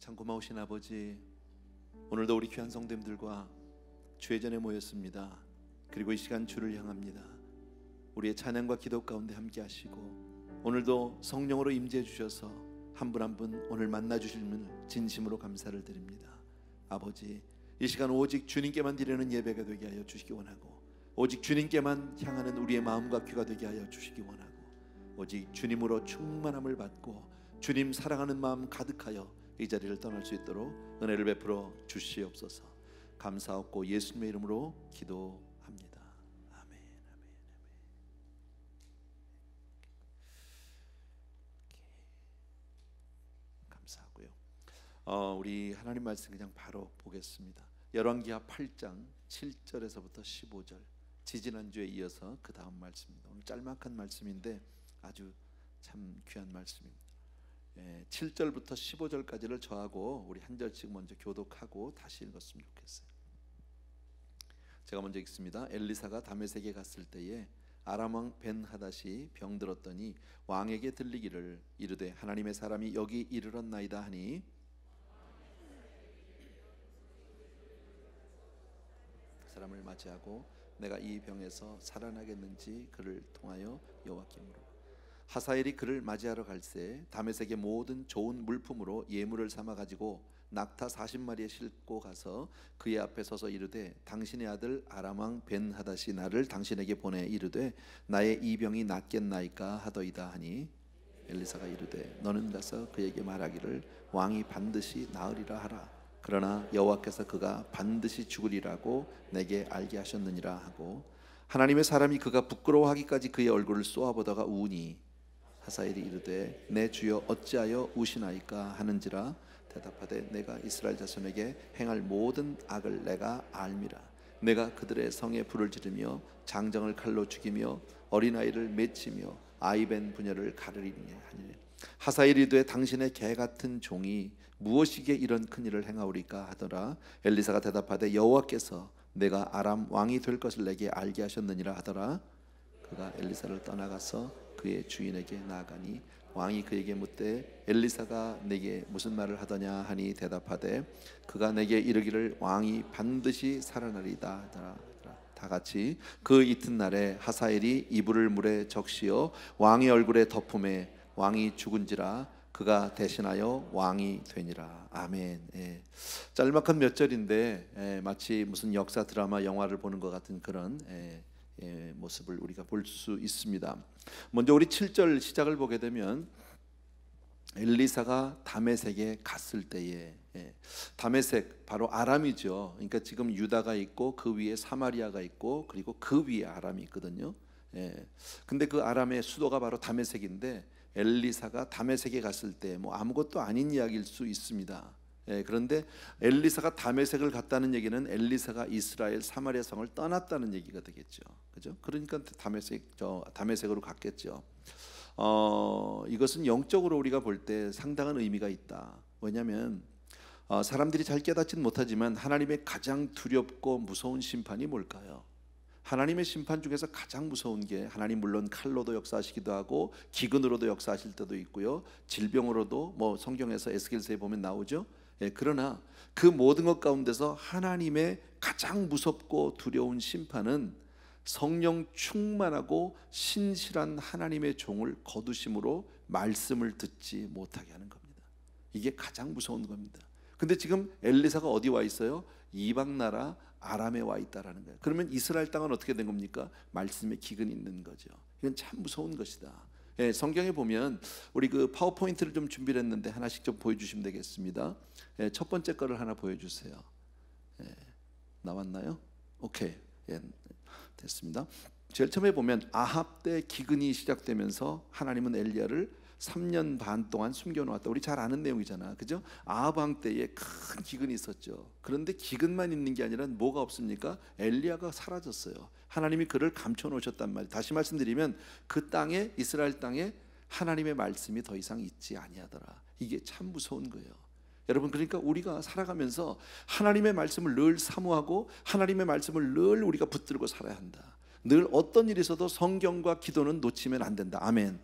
참 고마우신 아버지, 오늘도 우리 귀한 성도님들과 주의 전에 모였습니다. 그리고 이 시간 주를 향합니다. 우리의 찬양과 기도 가운데 함께 하시고 오늘도 성령으로 임재해 주셔서 한 분 한 분 오늘 만나 주심을 진심으로 감사를 드립니다. 아버지, 이 시간 오직 주님께만 드리는 예배가 되게 하여 주시기 원하고, 오직 주님께만 향하는 우리의 마음과 귀가 되게 하여 주시기 원하고, 오직 주님으로 충만함을 받고 주님 사랑하는 마음 가득하여 이 자리를 떠날 수 있도록 은혜를 베풀어 주시옵소서. 감사하고 예수님의 이름으로 기도합니다. 아멘. 감사하고요. 우리 하나님 말씀 그냥 바로 보겠습니다. 열왕기하 8장 7절에서부터 15절, 지지난주에 이어서 그 다음 말씀입니다. 오늘 짤막한 말씀인데 아주 참 귀한 말씀입니다. 7절부터 15절까지를 저하고 우리 한 절씩 먼저 교독하고 다시 읽었으면 좋겠어요. 제가 먼저 읽습니다. 엘리사가 다메섹에 갔을 때에 아람 왕 벤하닷이 병들었더니 왕에게 들리기를 이르되 하나님의 사람이 여기 이르렀나이다 하니 그 사람을 맞이하고 내가 이 병에서 살아나겠는지 그를 통하여 여호와께 물으라. 하사엘이 그를 맞이하러 갈새 다메섹의 모든 좋은 물품으로 예물을 삼아 가지고 낙타 40마리에 싣고 가서 그의 앞에 서서 이르되 당신의 아들 아람 왕 벤하닷이 나를 당신에게 보내 이르되 나의 이 병이 낫겠나이까 하더이다 하니 엘리사가 이르되 너는 가서 그에게 말하기를 왕이 반드시 나으리라 하라. 그러나 여호와께서 그가 반드시 죽으리라고 내게 알게 하셨느니라 하고, 하나님의 사람이 그가 부끄러워하기까지 그의 얼굴을 쏘아보다가 우니 하사엘이 이르되 내 주여 어찌하여 우시나이까 하는지라. 대답하되 내가 이스라엘 자손에게 행할 모든 악을 내가 알미라. 내가 그들의 성에 불을 지르며 장정을 칼로 죽이며 어린아이를 맺히며 아이벤 부녀를 가르리니 하니라. 하사엘이 이르되 당신의 개 같은 종이 무엇이기에 이런 큰일을 행하오리까 하더라. 엘리사가 대답하되 여호와께서 내가 아람 왕이 될 것을 내게 알게 하셨느니라 하더라. 그가 엘리사를 떠나가서 그의 주인에게 나아가니 왕이 그에게 묻되 엘리사가 내게 무슨 말을 하더냐 하니 대답하되 그가 내게 이르기를 왕이 반드시 살아나리다 하더라. 다 같이 그 이튿날에 하사엘이 이불을 물에 적시어 왕의 얼굴에 덮음에 왕이 죽은지라 그가 대신하여 왕이 되니라. 아멘. 짤막한 몇 절인데 마치 무슨 역사 드라마 영화를 보는 것 같은 그런 모습을 우리가 볼 수 있습니다. 먼저 우리 7절 시작을 보게 되면 엘리사가 다메섹에 갔을 때에, 다메섹 바로 아람이죠. 그러니까 지금 유다가 있고 그 위에 사마리아가 있고 그리고 그 위에 아람이 있거든요. 근데 그 아람의 수도가 바로 다메섹인데 엘리사가 다메섹에 갔을 때 뭐 아무것도 아닌 이야기일 수 있습니다. 그런데 엘리사가 다메섹을 갔다는 얘기는 엘리사가 이스라엘 사마리아 성을 떠났다는 얘기가 되겠죠. 그죠? 그러니까 다메섹으로 갔겠죠. 이것은 영적으로 우리가 볼 때 상당한 의미가 있다. 왜냐하면 사람들이 잘 깨닫지는 못하지만 하나님의 가장 두렵고 무서운 심판이 뭘까요? 하나님의 심판 중에서 가장 무서운 게, 하나님 물론 칼로도 역사하시기도 하고 기근으로도 역사하실 때도 있고요, 질병으로도 뭐 성경에서 에스겔서에 보면 나오죠. 그러나 그 모든 것 가운데서 하나님의 가장 무섭고 두려운 심판은 성령 충만하고 신실한 하나님의 종을 거두심으로 말씀을 듣지 못하게 하는 겁니다. 이게 가장 무서운 겁니다. 근데 지금 엘리사가 어디 와 있어요? 이방 나라 아람에 와 있다라는 거예요. 그러면 이스라엘 땅은 어떻게 된 겁니까? 말씀에 기근이 있는 거죠. 이건 참 무서운 것이다. 성경에 보면 우리 그 파워포인트를 좀 준비를 했는데 하나씩 좀 보여주시면 되겠습니다. 첫 번째 거를 하나 보여주세요. 나왔나요? 오케이, 됐습니다. 제일 처음에 보면 아합 때 기근이 시작되면서 하나님은 엘리야를 3년 반 동안 숨겨놓았다. 우리 잘 아는 내용이잖아, 그죠? 아합 왕 때에 큰 기근이 있었죠. 그런데 기근만 있는 게 아니라 뭐가 없습니까? 엘리야가 사라졌어요. 하나님이 그를 감춰놓으셨단 말이에요. 다시 말씀드리면 그 땅에, 이스라엘 땅에 하나님의 말씀이 더 이상 있지 아니하더라. 이게 참 무서운 거예요. 여러분, 그러니까 우리가 살아가면서 하나님의 말씀을 늘 사모하고 하나님의 말씀을 늘 우리가 붙들고 살아야 한다. 늘 어떤 일이 있어도 성경과 기도는 놓치면 안 된다. 아멘.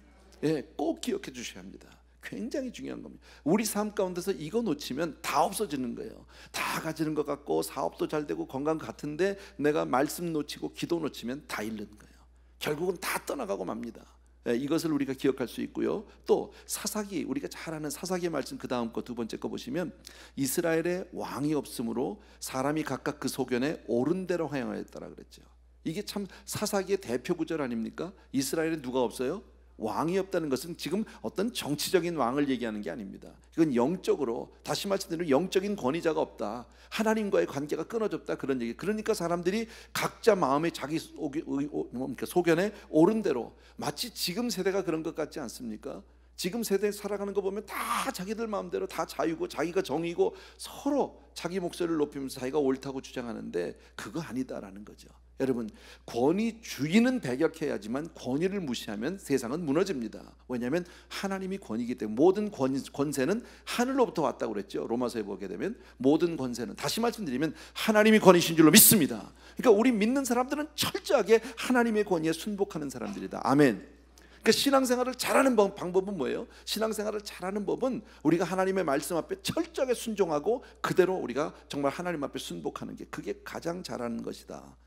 꼭 기억해 주셔야 합니다. 굉장히 중요한 겁니다. 우리 삶 가운데서 이거 놓치면 다 없어지는 거예요. 다 가지는 것 같고 사업도 잘 되고 건강 같은데 내가 말씀 놓치고 기도 놓치면 다 잃는 거예요. 결국은 다 떠나가고 맙니다. 이것을 우리가 기억할 수 있고요. 또 사사기, 우리가 잘 아는 사사기의 말씀 그 다음 거 두 번째 거 보시면 이스라엘에 왕이 없으므로 사람이 각각 그 소견에 옳은 대로 행하였다라 그랬죠. 이게 참 사사기의 대표 구절 아닙니까? 이스라엘에 누가 없어요? 왕이 없다는 것은 지금 어떤 정치적인 왕을 얘기하는 게 아닙니다. 이건 영적으로, 다시 말씀드리면 영적인 권위자가 없다, 하나님과의 관계가 끊어졌다, 그런 얘기. 그러니까 사람들이 각자 마음에 자기 소견에 옳은 대로, 마치 지금 세대가 그런 것 같지 않습니까? 지금 세대에 살아가는 거 보면 다 자기들 마음대로 다 자유고 자기가 정의고 서로 자기 목소리를 높이면서 자기가 옳다고 주장하는데 그거 아니다라는 거죠. 여러분, 권위주의는 배격해야지만 권위를 무시하면 세상은 무너집니다. 왜냐하면 하나님이 권위이기 때문에. 모든 권세는 하늘로부터 왔다고 그랬죠. 로마서에 보게 되면 모든 권세는, 다시 말씀드리면 하나님이 권위신 줄로 믿습니다. 그러니까 우리 믿는 사람들은 철저하게 하나님의 권위에 순복하는 사람들이다. 아멘. 그러니까 신앙생활을 잘하는 방법은 뭐예요? 신앙생활을 잘하는 법은 우리가 하나님의 말씀 앞에 철저하게 순종하고 그대로 우리가 정말 하나님 앞에 순복하는 게, 그게 가장 잘하는 것이다.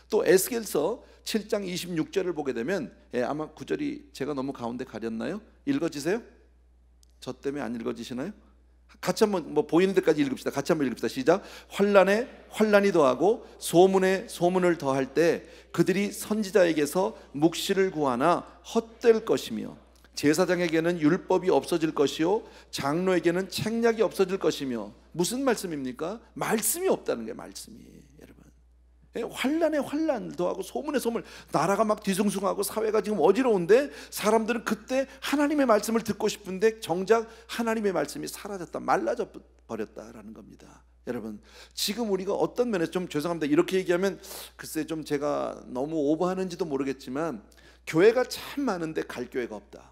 또 에스겔서 7장 26절을 보게 되면, 아마 구절이 제가 너무 가운데 가렸나요? 읽어지세요? 저 때문에 안 읽어지시나요? 같이 한번 보이는 데까지 읽읍시다. 같이 한번 읽읍시다. 시작. 환난에 환난이 더하고 소문에 소문을 더할 때 그들이 선지자에게서 묵시를 구하나 헛될 것이며 제사장에게는 율법이 없어질 것이요 장로에게는 책략이 없어질 것이며. 무슨 말씀입니까? 말씀이 없다는 게 말씀이. 환란에 환란 더하고 소문에 소문, 나라가 막 뒤숭숭하고 사회가 지금 어지러운데 사람들은 그때 하나님의 말씀을 듣고 싶은데 정작 하나님의 말씀이 사라졌다, 말라져 버렸다라는 겁니다. 여러분, 지금 우리가 어떤 면에서, 좀 죄송합니다, 이렇게 얘기하면 글쎄 좀 제가 너무 오버하는지도 모르겠지만, 교회가 참 많은데 갈 교회가 없다,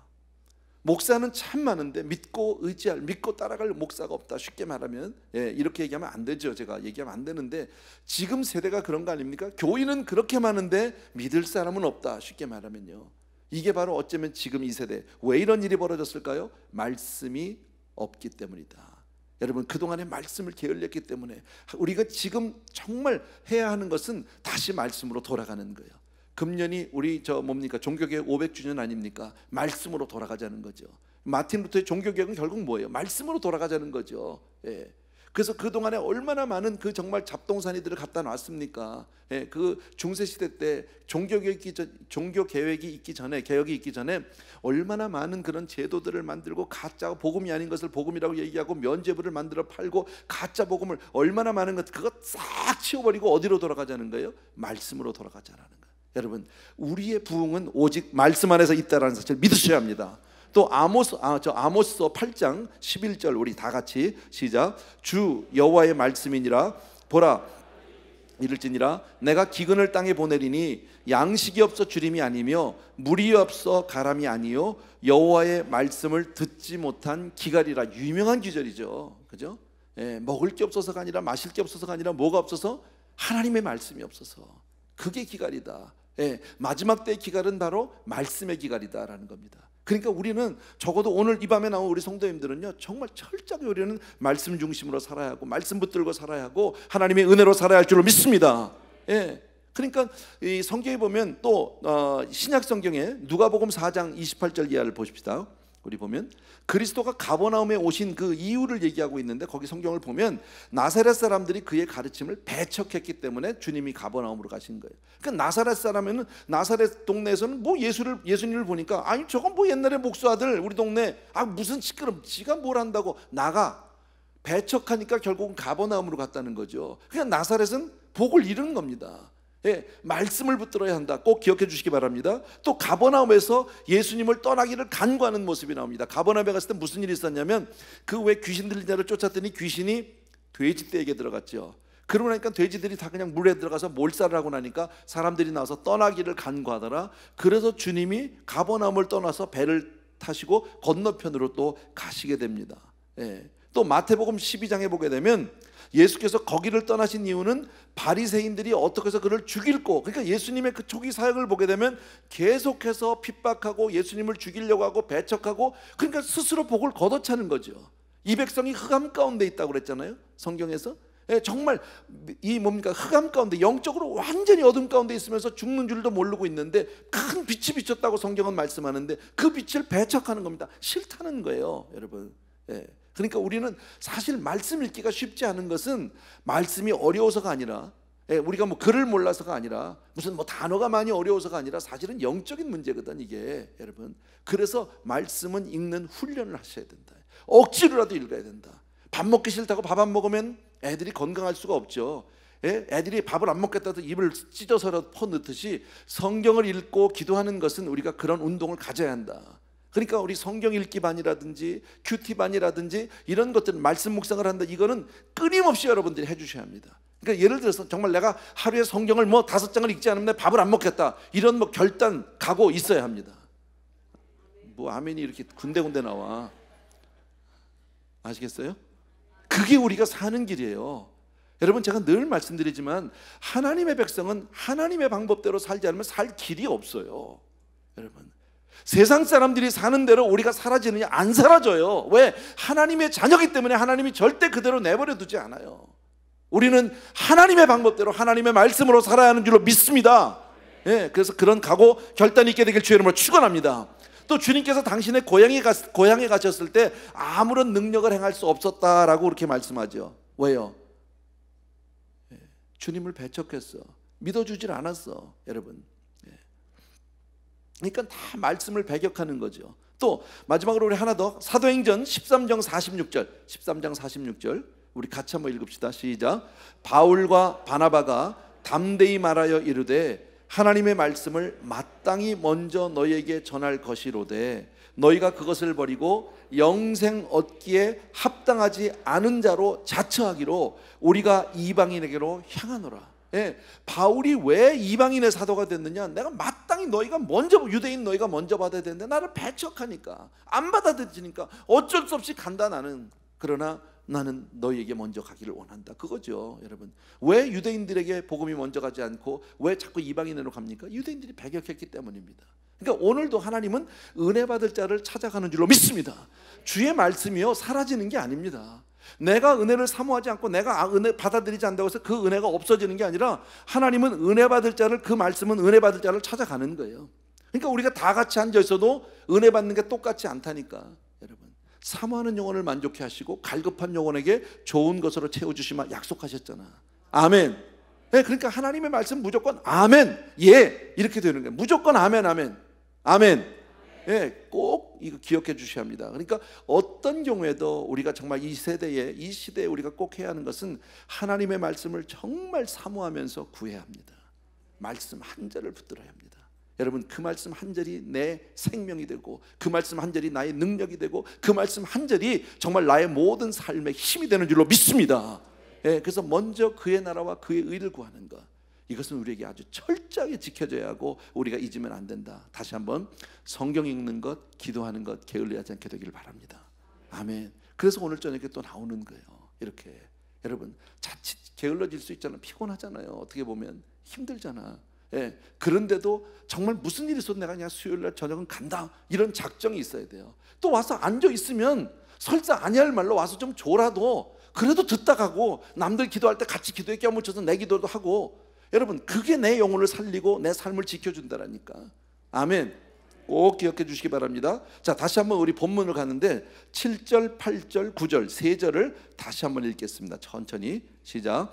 목사는 참 많은데 믿고 의지할, 믿고 따라갈 목사가 없다. 쉽게 말하면, 이렇게 얘기하면 안 되죠. 제가 얘기하면 안 되는데 지금 세대가 그런 거 아닙니까? 교인은 그렇게 많은데 믿을 사람은 없다. 쉽게 말하면요. 이게 바로 어쩌면 지금 이 세대, 왜 이런 일이 벌어졌을까요? 말씀이 없기 때문이다. 여러분, 그동안에 말씀을 게을렸기 때문에 우리가 지금 정말 해야 하는 것은 다시 말씀으로 돌아가는 거예요. 금년이 우리 종교개혁 500주년 아닙니까? 말씀으로 돌아가자는 거죠. 마틴 루터의 종교개혁은 결국 뭐예요? 말씀으로 돌아가자는 거죠. 그래서 그동안에 얼마나 많은 그 정말 잡동사니들을 갖다 놨습니까? 그 중세시대 때 종교개혁이 있기 전에, 개혁이 있기 전에 얼마나 많은 그런 제도들을 만들고, 가짜 복음이 아닌 것을 복음이라고 얘기하고 면죄부를 만들어 팔고, 가짜 복음을 얼마나 많은 것, 그거 싹 치워버리고 어디로 돌아가자는 거예요? 말씀으로 돌아가자라는 거예요. 여러분, 우리의 부흥은 오직 말씀 안에서 있다라는 사실을 믿으셔야 합니다. 또 아모스서 8장 11절 우리 다 같이 시작. 주 여호와의 말씀이니라. 보라, 이를지니라 내가 기근을 땅에 보내리니 양식이 없어 주림이 아니며 물이 없어 가람이 아니요 여호와의 말씀을 듣지 못한 기갈이라. 유명한 기절이죠. 그죠? 먹을 게 없어서가 아니라, 마실 게 없어서가 아니라, 뭐가 없어서? 하나님의 말씀이 없어서. 그게 기갈이다. 마지막 때의 기갈은 바로 말씀의 기갈이다라는 겁니다. 그러니까 우리는 적어도 오늘 이 밤에 나온 우리 성도님들은요, 정말 철저하게 우리는 말씀 중심으로 살아야 하고, 말씀 붙들고 살아야 하고, 하나님의 은혜로 살아야 할 줄로 믿습니다. 그러니까 이 성경에 보면 또 신약 성경에 누가복음 4장 28절 이하를 보십시다. 우리 보면 그리스도가 가버나움에 오신 그 이유를 얘기하고 있는데, 거기 성경을 보면 나사렛 사람들이 그의 가르침을 배척했기 때문에 주님이 가버나움으로 가신 거예요. 그러니까 나사렛 사람은, 나사렛 동네에서는 뭐 예수님을 보니까, 아니 저건 뭐 옛날에 목수아들 우리 동네, 무슨 시끄럼, 지가 뭘 한다고 나가. 배척하니까 결국은 가버나움으로 갔다는 거죠. 그냥 나사렛은 복을 잃은 겁니다. 말씀을 붙들어야 한다. 꼭 기억해 주시기 바랍니다. 또 가버나움에서 예수님을 떠나기를 간구하는 모습이 나옵니다. 가버나움에 갔을 때 무슨 일이 있었냐면, 그 왜 귀신 들린 자를 쫓았더니 귀신이 돼지떼에게 들어갔죠. 그러고 나니까 돼지들이 다 그냥 물에 들어가서 몰살을 하고 나니까 사람들이 나와서 떠나기를 간구하더라. 그래서 주님이 가버나움을 떠나서 배를 타시고 건너편으로 또 가시게 됩니다. 또 마태복음 12장에 보게 되면 예수께서 거기를 떠나신 이유는 바리새인들이 어떻게 해서 그를 죽일고, 그러니까 예수님의 그 초기 사역을 보게 되면 계속해서 핍박하고 예수님을 죽이려고 하고 배척하고, 그러니까 스스로 복을 걷어차는 거죠. 이 백성이 흑암 가운데 있다고 그랬잖아요, 성경에서. 정말 이 뭡니까, 흑암 가운데, 영적으로 완전히 어둠 가운데 있으면서 죽는 줄도 모르고 있는데 큰 빛이 비쳤다고 성경은 말씀하는데 그 빛을 배척하는 겁니다. 싫다는 거예요, 여러분. 그러니까 우리는 사실 말씀 읽기가 쉽지 않은 것은 말씀이 어려워서가 아니라, 우리가 뭐 글을 몰라서가 아니라, 무슨 뭐 단어가 많이 어려워서가 아니라 사실은 영적인 문제거든 이게, 여러분. 그래서 말씀은 읽는 훈련을 하셔야 된다. 억지로라도 읽어야 된다. 밥 먹기 싫다고 밥 안 먹으면 애들이 건강할 수가 없죠. 애들이 밥을 안 먹겠다고 입을 찢어서라도 퍼넣듯이 성경을 읽고 기도하는 것은 우리가 그런 운동을 가져야 한다. 그러니까 우리 성경 읽기 반이라든지 큐티 반이라든지 이런 것들, 말씀 묵상을 한다, 이거는 끊임없이 여러분들이 해주셔야 합니다. 그러니까 예를 들어서 정말 내가 하루에 성경을 뭐 5장을 읽지 않으면 밥을 안 먹겠다, 이런 뭐 결단, 각오 있어야 합니다. 뭐 아멘이 이렇게 군데군데 나와, 아시겠어요? 그게 우리가 사는 길이에요. 여러분, 제가 늘 말씀드리지만 하나님의 백성은 하나님의 방법대로 살지 않으면 살 길이 없어요. 여러분, 세상 사람들이 사는 대로 우리가 사라지느냐? 안 사라져요. 왜? 하나님의 자녀이기 때문에 하나님이 절대 그대로 내버려 두지 않아요. 우리는 하나님의 방법대로 하나님의 말씀으로 살아야 하는 줄로 믿습니다. 그래서 그런 각오, 결단이 있게 되길 주의 이름으로 축원합니다. 또 주님께서 당신의 고향에 가셨을 때 아무런 능력을 행할 수 없었다라고 그렇게 말씀하죠. 왜요? 주님을 배척했어. 믿어주질 않았어, 여러분. 그러니까 다 말씀을 배격하는 거죠. 또 마지막으로 우리 하나 더, 사도행전 13장 46절 우리 같이 한번 읽읍시다. 시작. 바울과 바나바가 담대히 말하여 이르되 하나님의 말씀을 마땅히 먼저 너희에게 전할 것이로되 너희가 그것을 버리고 영생 얻기에 합당하지 않은 자로 자처하기로 우리가 이방인에게로 향하노라. 바울이 왜 이방인의 사도가 됐느냐? 내가 마땅히 너희가 먼저, 유대인 너희가 먼저 받아야 되는데 나를 배척하니까, 안 받아들이니까 어쩔 수 없이 간다 나는. 그러나 나는 너희에게 먼저 가기를 원한다, 그거죠. 여러분, 왜 유대인들에게 복음이 먼저 가지 않고 왜 자꾸 이방인으로 갑니까? 유대인들이 배격했기 때문입니다. 그러니까 오늘도 하나님은 은혜 받을 자를 찾아가는 줄로 믿습니다. 주의 말씀이요 사라지는 게 아닙니다. 내가 은혜를 사모하지 않고 내가 은혜 받아들이지 않는다고 해서 그 은혜가 없어지는 게 아니라 하나님은 은혜 받을 자를, 그 말씀은 은혜 받을 자를 찾아가는 거예요. 그러니까 우리가 다 같이 앉아 있어도 은혜 받는 게 똑같지 않다니까. 여러분, 사모하는 영혼을 만족해 하시고 갈급한 영혼에게 좋은 것으로 채워주시마 약속하셨잖아. 아멘. 그러니까 하나님의 말씀 무조건 아멘, 예, 이렇게 되는 거예요. 무조건 아멘, 아멘, 아멘. 꼭 이거 기억해 주셔야 합니다. 그러니까 어떤 경우에도 우리가 정말 이 세대에, 이 시대에 우리가 꼭 해야 하는 것은 하나님의 말씀을 정말 사모하면서 구해야 합니다. 말씀 한 절을 붙들어야 합니다. 여러분, 그 말씀 한 절이 내 생명이 되고 그 말씀 한 절이 나의 능력이 되고 그 말씀 한 절이 정말 나의 모든 삶의 힘이 되는 줄로 믿습니다. 그래서 먼저 그의 나라와 그의 의를 구하는 것, 이것은 우리에게 아주 철저하게 지켜져야 하고 우리가 잊으면 안 된다. 다시 한번 성경 읽는 것, 기도하는 것 게을리하지 않게 되기를 바랍니다. 아멘. 그래서 오늘 저녁에 또 나오는 거예요. 이렇게 여러분, 자칫 게을러질 수 있잖아요. 피곤하잖아요. 어떻게 보면 힘들잖아. 그런데도 정말 무슨 일이 있어도 내가 그냥 수요일날 저녁은 간다, 이런 작정이 있어야 돼요. 또 와서 앉아 있으면 설사 아니할 말로 와서 좀 줘라도 그래도 듣다 가고, 남들 기도할 때 같이 기도에 껴묻혀서 내 기도도 하고, 여러분, 그게 내 영혼을 살리고 내 삶을 지켜준다라니까. 아멘. 꼭 기억해 주시기 바랍니다. 자, 다시 한번 우리 본문을 가는데 7절, 8절, 9절 세 절을 다시 한번 읽겠습니다. 천천히 시작.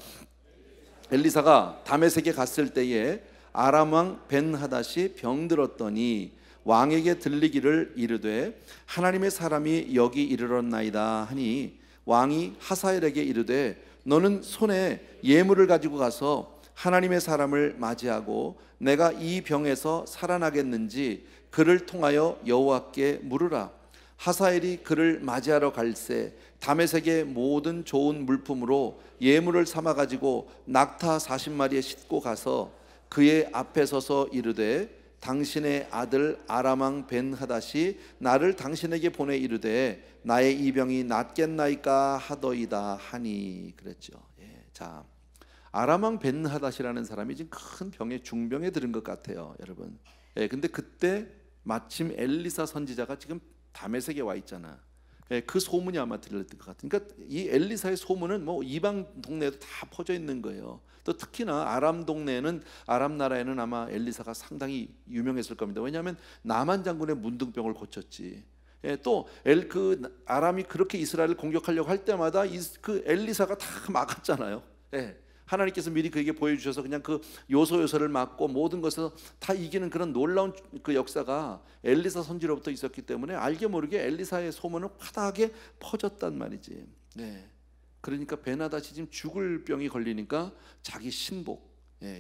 엘리사가 다메섹에 갔을 때에 아람 왕 벤하닷이 병들었더니 왕에게 들리기를 이르되 하나님의 사람이 여기 이르렀나이다 하니 왕이 하사엘에게 이르되 너는 손에 예물을 가지고 가서 하나님의 사람을 맞이하고 내가 이 병에서 살아나겠는지 그를 통하여 여호와께 물으라. 하사엘이 그를 맞이하러 갈새 다메섹의 모든 좋은 물품으로 예물을 삼아 가지고 낙타 40마리에 싣고 가서 그의 앞에 서서 이르되 당신의 아들 아람 왕 벤하닷이 나를 당신에게 보내 이르되 나의 이 병이 낫겠나이까 하더이다 하니 그랬죠. 자, 아람 왕 벤하닷이라는 사람이 지금 큰 병에 중병에 들은 것 같아요, 여러분. 근데 그때 마침 엘리사 선지자가 지금 다메섹에 와 있잖아. 그 소문이 아마 들렸던 것 같아요. 그러니까 이 엘리사의 소문은 뭐 이방 동네에도 다 퍼져 있는 거예요. 또 특히나 아람 동네에는, 아람 나라에는 아마 엘리사가 상당히 유명했을 겁니다. 왜냐하면 나만 장군의 문둥병을 고쳤지. 또 아람이 그렇게 이스라엘을 공격하려고 할 때마다 그 엘리사가 다 막았잖아요. 하나님께서 미리 그에게 보여주셔서 그냥 그 요소요소를 막고 모든 것을 다 이기는 그런 놀라운 그 역사가 엘리사 선지로부터 있었기 때문에 알게 모르게 엘리사의 소문은 화다하게 퍼졌단 말이지. 그러니까 베나닷이 지금 죽을 병이 걸리니까 자기 신복,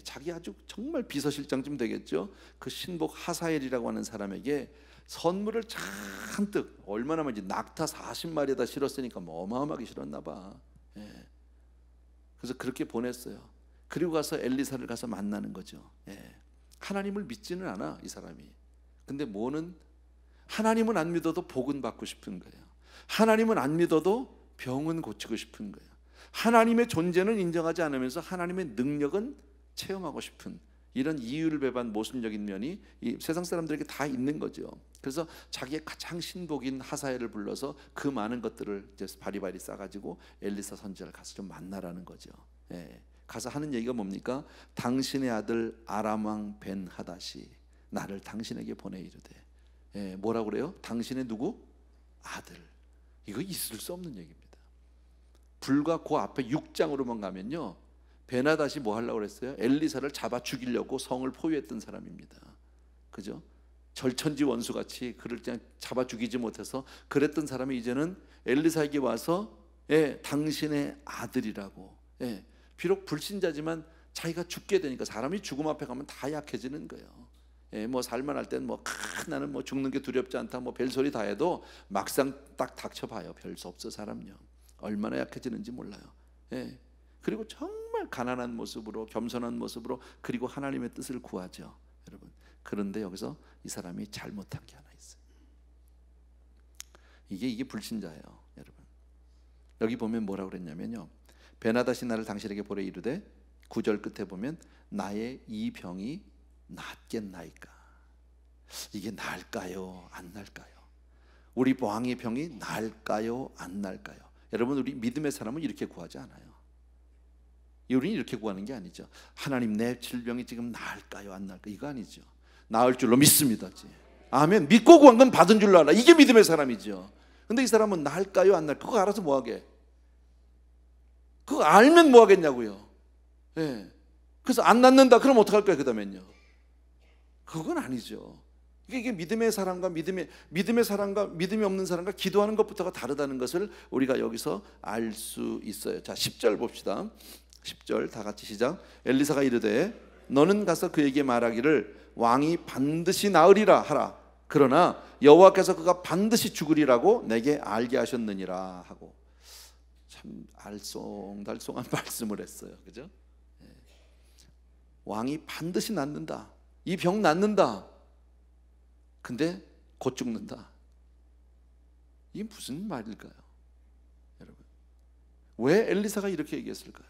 자기 아주 정말 비서실장쯤 되겠죠. 그 신복 하사엘이라고 하는 사람에게 선물을 잔뜩, 얼마나 많이, 낙타 40마리에다 실었으니까 뭐 어마어마하게 실었나 봐. 그래서 그렇게 보냈어요. 그리고 가서 엘리사를 가서 만나는 거죠. 하나님을 믿지는 않아, 이 사람이. 근데 뭐는, 하나님은 안 믿어도 복은 받고 싶은 거예요. 하나님은 안 믿어도 병은 고치고 싶은 거예요. 하나님의 존재는 인정하지 않으면서 하나님의 능력은 체험하고 싶은, 이런 이율배반 모순적인 면이 이 세상 사람들에게 다 있는 거죠. 그래서 자기의 가장 신복인 하사엘을 불러서 그 많은 것들을 이제 바리바리 싸가지고 엘리사 선지자를 가서 좀 만나라는 거죠. 가서 하는 얘기가 뭡니까? 당신의 아들 아람 왕 벤하닷이 나를 당신에게 보내 이르되, 뭐라고 그래요? 당신의 누구? 아들. 이거 있을 수 없는 얘기입니다. 불과 그 앞에 6장으로만 가면요, 베나닷이 뭐 하려고 그랬어요? 엘리사를 잡아 죽이려고 성을 포위했던 사람입니다. 그죠? 절천지 원수같이 그를 그냥 잡아 죽이지 못해서 그랬던 사람이 이제는 엘리사에게 와서 당신의 아들이라고. 비록 불신자지만 자기가 죽게 되니까, 사람이 죽음 앞에 가면 다 약해지는 거예요. 뭐 살만할 땐 뭐 나는 뭐 죽는 게 두렵지 않다, 뭐 별소리 다 해도 막상 딱 닥쳐봐요, 별 수 없어. 사람요, 얼마나 약해지는지 몰라요. 그리고 정말 가난한 모습으로, 겸손한 모습으로, 그리고 하나님의 뜻을 구하죠, 여러분. 그런데 여기서 이 사람이 잘못한 게 하나 있어요. 이게 불신자예요, 여러분. 여기 보면 뭐라고 그랬냐면요, 베나닷이 나를 당신에게 보내 이르되, 9절 끝에 보면 나의 이 병이 낫겠나이까. 이게 나을까요, 안 나을까요? 우리 왕의 병이 나을까요, 안 나을까요? 여러분, 우리 믿음의 사람은 이렇게 구하지 않아요. 우리는 이렇게 구하는 게 아니죠. 하나님, 내 질병이 지금 나을까요, 안 나을까요? 이거 아니죠. 나을 줄로 믿습니다. 아멘. 믿고 구한 건 받은 줄로 알아. 이게 믿음의 사람이죠. 근데 이 사람은 나을까요, 안 나을까요? 그거 알아서 뭐하게? 그거 알면 뭐하겠냐고요. 그래서 안 낫는다, 그럼 어떡할 거예요, 그 다음엔요? 그건 아니죠. 이게 믿음의 사람과 믿음의 사람과 믿음이 없는 사람과 기도하는 것부터가 다르다는 것을 우리가 여기서 알 수 있어요. 자, 10절 봅시다. 10절 다 같이 시작. 엘리사가 이르되 너는 가서 그에게 말하기를 왕이 반드시 나으리라 하라. 그러나 여호와께서 그가 반드시 죽으리라고 내게 알게 하셨느니라 하고, 참 알쏭달쏭한 말씀을 했어요. 그죠? 왕이 반드시 낫는다, 이 병 낫는다, 근데 곧 죽는다. 이게 무슨 말일까요, 여러분? 왜 엘리사가 이렇게 얘기했을까요?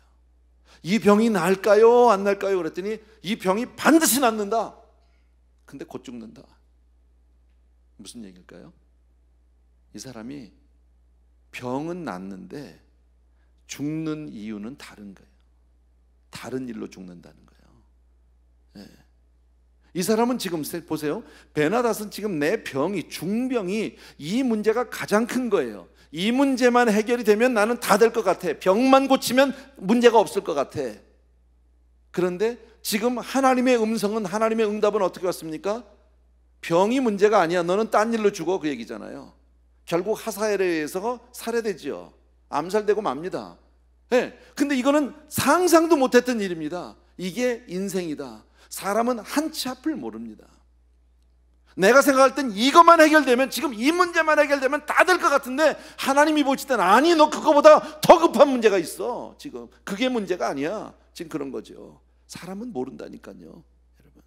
이 병이 나을까요, 안 나을까요? 그랬더니 이 병이 반드시 낫는다, 근데 곧 죽는다. 무슨 얘기일까요? 이 사람이 병은 낫는데 죽는 이유는 다른 거예요. 다른 일로 죽는다는 거예요. 이 사람은 지금 보세요, 베나닷은 지금 내 병이, 중병이, 이 문제가 가장 큰 거예요. 이 문제만 해결이 되면 나는 다 될 것 같아. 병만 고치면 문제가 없을 것 같아. 그런데 지금 하나님의 음성은, 하나님의 응답은 어떻게 왔습니까? 병이 문제가 아니야, 너는 딴 일로 죽어, 그 얘기잖아요. 결국 하사엘에 의해서 살해되죠. 암살되고 맙니다. 근데 이거는 상상도 못했던 일입니다. 이게 인생이다. 사람은 한치 앞을 모릅니다. 내가 생각할 땐 이것만 해결되면, 지금 이 문제만 해결되면 다 될 것 같은데, 하나님이 보실 때는 아니, 너 그거보다 더 급한 문제가 있어. 지금 그게 문제가 아니야. 지금 그런 거죠. 사람은 모른다니까요, 여러분.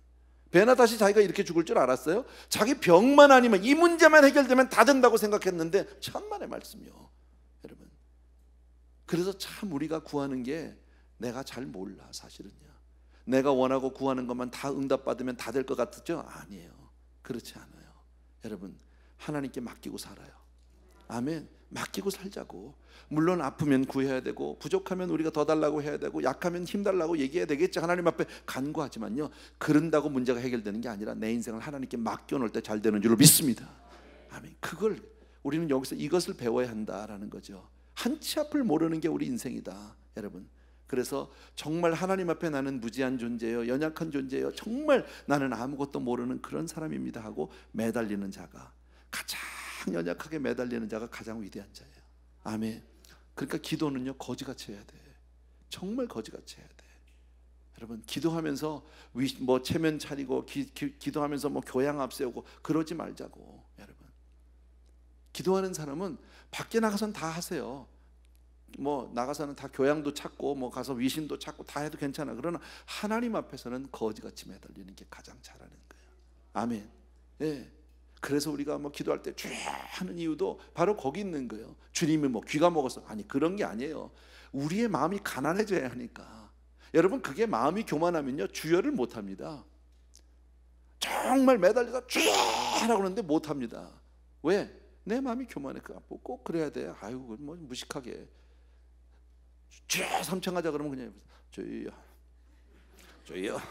베나다시 자기가 이렇게 죽을 줄 알았어요? 자기 병만 아니면 이 문제만 해결되면 다 된다고 생각했는데 천만의 말씀이요, 여러분. 그래서 참 우리가 구하는 게 내가 잘 몰라. 사실은요, 내가 원하고 구하는 것만 다 응답받으면 다 될 것 같죠? 아니에요. 그렇지 않아요. 여러분, 하나님께 맡기고 살아요. 아멘. 맡기고 살자고. 물론 아프면 구해야 되고, 부족하면 우리가 더 달라고 해야 되고, 약하면 힘 달라고 얘기해야 되겠지. 하나님 앞에 간구하지만요, 그런다고 문제가 해결되는 게 아니라 내 인생을 하나님께 맡겨놓을 때 잘 되는 줄로 믿습니다. 아멘. 그걸 우리는 여기서 이것을 배워야 한다라는 거죠. 한 치 앞을 모르는 게 우리 인생이다, 여러분. 그래서 정말 하나님 앞에 나는 무지한 존재예요, 연약한 존재예요, 정말 나는 아무것도 모르는 그런 사람입니다 하고 매달리는 자가, 가장 연약하게 매달리는 자가 가장 위대한 자예요. 아멘. 그러니까 기도는요, 거지같이 해야 돼. 정말 거지같이 해야 돼. 여러분, 기도하면서 뭐 체면 차리고 기도하면서 뭐 교양 앞세우고 그러지 말자고. 여러분, 기도하는 사람은 밖에 나가서는 다 하세요. 뭐 나가서는 다 교양도 찾고 뭐 가서 위신도 찾고 다 해도 괜찮아. 그러나 하나님 앞에서는 거지같이 매달리는 게 가장 잘하는 거예요. 아멘. 예. 그래서 우리가 뭐 기도할 때 주여 하는 이유도 바로 거기 있는 거예요. 주님이 뭐 귀가 먹어서, 아니 그런 게 아니에요. 우리의 마음이 가난해져야 하니까. 여러분, 그게 마음이 교만하면요, 주여를 못합니다. 정말 매달려서 주여 하라고 하는데 못합니다. 왜? 내 마음이 교만해. 꼭 그래야 돼. 아유 뭐 무식하게 주여 삼창하자 그러면 그냥 주여 주여.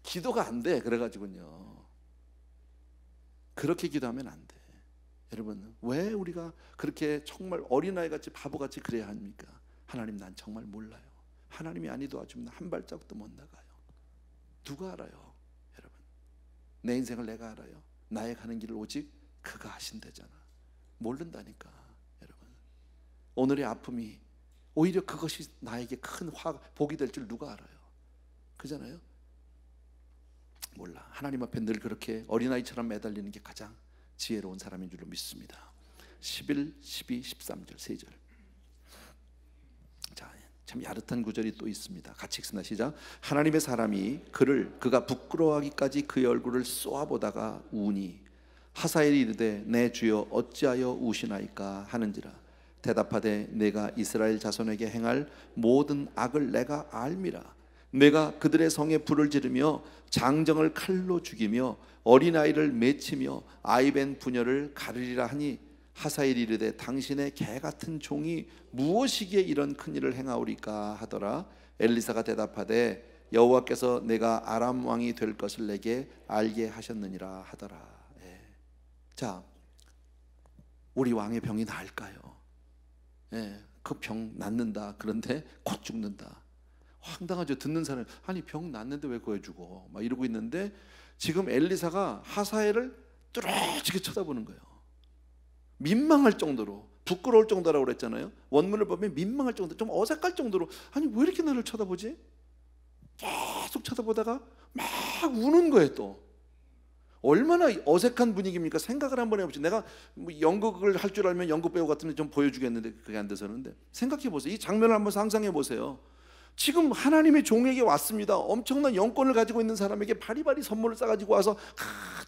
기도가 안 돼. 그래가지고요, 그렇게 기도하면 안 돼. 여러분, 왜 우리가 그렇게 정말 어린아이같이 바보같이 그래야 합니까? 하나님, 난 정말 몰라요. 하나님이 안 도와주면 한 발짝도 못 나가요. 누가 알아요? 여러분, 내 인생을 내가 알아요. 나의 가는 길을 오직 그가 하신다잖아. 모른다니까. 여러분, 오늘의 아픔이 오히려 그것이 나에게 큰 복이 될 줄 누가 알아요? 그잖아요. 몰라. 하나님 앞에 늘 그렇게 어린아이처럼 매달리는 게 가장 지혜로운 사람인 줄로 믿습니다. 11, 12, 13절 세 절. 자, 참 야릇한 구절이 또 있습니다. 같이 읽습니다. 시작. 하나님의 사람이 그가 부끄러워하기까지 그의 얼굴을 쏘아보다가 우니 하사엘이 이르되 내 주여 어찌하여 우시나이까 하는지라. 대답하되 내가 이스라엘 자손에게 행할 모든 악을 내가 알미라. 내가 그들의 성에 불을 지르며 장정을 칼로 죽이며 어린아이를 맺히며 아이벤 부녀를 가르리라 하니 하사엘이 이르되 당신의 개같은 종이 무엇이기에 이런 큰일을 행하오리까 하더라. 엘리사가 대답하되 여호와께서 내가 아람 왕이 될 것을 내게 알게 하셨느니라 하더라. 예. 자, 우리 왕의 병이 나을까요? 예, 그 병 낫는다. 그런데 곧 죽는다. 황당하죠. 듣는 사람, 아니 병 낫는데 왜 구해주고 막 이러고 있는데, 지금 엘리사가 하사엘을 뚜렷하게 쳐다보는 거예요. 민망할 정도로, 부끄러울 정도라고 그랬잖아요. 원문을 보면 민망할 정도, 좀 어색할 정도로, 아니 왜 이렇게 나를 쳐다보지? 계속 쳐다보다가 막 우는 거예요. 또 얼마나 어색한 분위기입니까? 생각을 한번 해보세요. 내가 뭐 연극을 할 줄 알면 연극 배우 같으면 좀 보여주겠는데 그게 안 돼서는데, 생각해 보세요. 이 장면을 한번 상상해 보세요. 지금 하나님의 종에게 왔습니다. 엄청난 영권을 가지고 있는 사람에게 바리바리 선물을 싸가지고 와서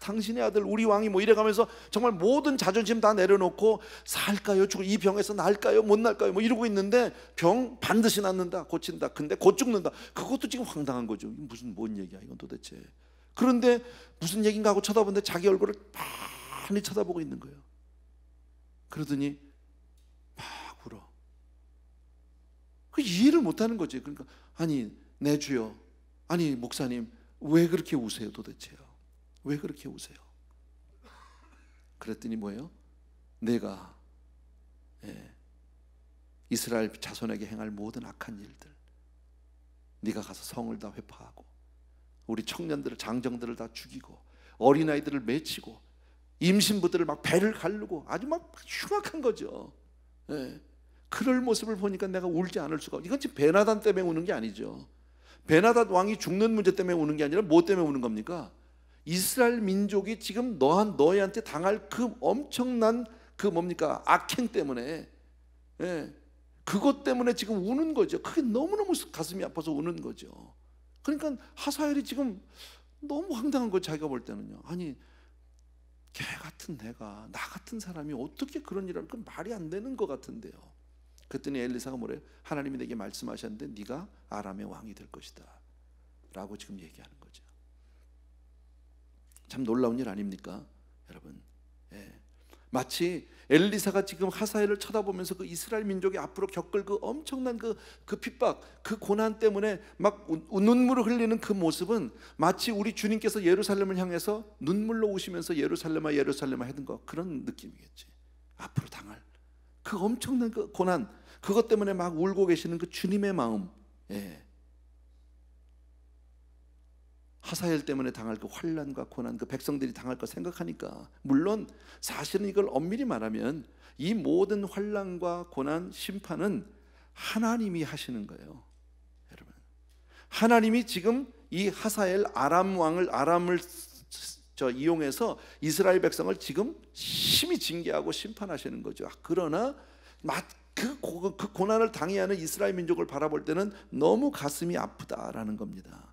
당신의 아들 우리 왕이 뭐 이래가면서 정말 모든 자존심 다 내려놓고 살까요? 죽을 이 병에서 날까요? 못 날까요? 뭐 이러고 있는데, 병 반드시 낫는다, 고친다. 근데 곧 죽는다. 그것도 지금 황당한 거죠. 뭔 얘기야 이건 도대체. 그런데 무슨 얘긴가 하고 쳐다보는데 자기 얼굴을 많이 쳐다보고 있는 거예요. 그러더니 막 울어. 그 이해를 못하는 거지. 그러니까 아니 내 주여, 아니 목사님 왜 그렇게 우세요 도대체요? 왜 그렇게 우세요? 그랬더니 뭐예요? 내가 이스라엘 자손에게 행할 모든 악한 일들, 네가 가서 성을 다 회파하고 우리 청년들을, 장정들을 다 죽이고 어린아이들을 맺히고 임신부들을 막 배를 가르고 아주 막 흉악한 거죠. 그럴 모습을 보니까 내가 울지 않을 수가 없어요. 이건 지금 베나단 때문에 우는 게 아니죠. 베나단 왕이 죽는 문제 때문에 우는 게 아니라 뭐 때문에 우는 겁니까? 이스라엘 민족이 지금 너희한테 당할 그 엄청난 그 뭡니까? 악행 때문에, 그것 때문에 지금 우는 거죠. 그게 너무너무 가슴이 아파서 우는 거죠. 그러니까 하사엘이 지금 너무 황당한 거, 자기가 볼 때는요. 아니, 걔 같은 내가, 나 같은 사람이 어떻게 그런 일을 하면, 그 말이 안 되는 것 같은데요. 그랬더니 엘리사가 뭐래요? 하나님이 내게 말씀하셨는데 네가 아람의 왕이 될 것이다 라고 지금 얘기하는 거죠. 참 놀라운 일 아닙니까 여러분? 예. 마치 엘리사가 지금 하사엘을 쳐다보면서 그 이스라엘 민족이 앞으로 겪을 그 엄청난 그 핍박, 그 고난 때문에 막 눈물을 흘리는 그 모습은 마치 우리 주님께서 예루살렘을 향해서 눈물로 우시면서 예루살렘아 예루살렘아 하던 거, 그런 느낌이겠지. 앞으로 당할 그 엄청난 그 고난, 그것 때문에 막 울고 계시는 그 주님의 마음. 예. 하사엘 때문에 당할 그 환난과 고난, 그 백성들이 당할 거 생각하니까, 물론 사실은 이걸 엄밀히 말하면 이 모든 환난과 고난, 심판은 하나님이 하시는 거예요. 여러분, 하나님이 지금 이 하사엘 아람을 이용해서 이스라엘 백성을 지금 심히 징계하고 심판하시는 거죠. 그러나 그 고난을 당해야 하는 이스라엘 민족을 바라볼 때는 너무 가슴이 아프다라는 겁니다.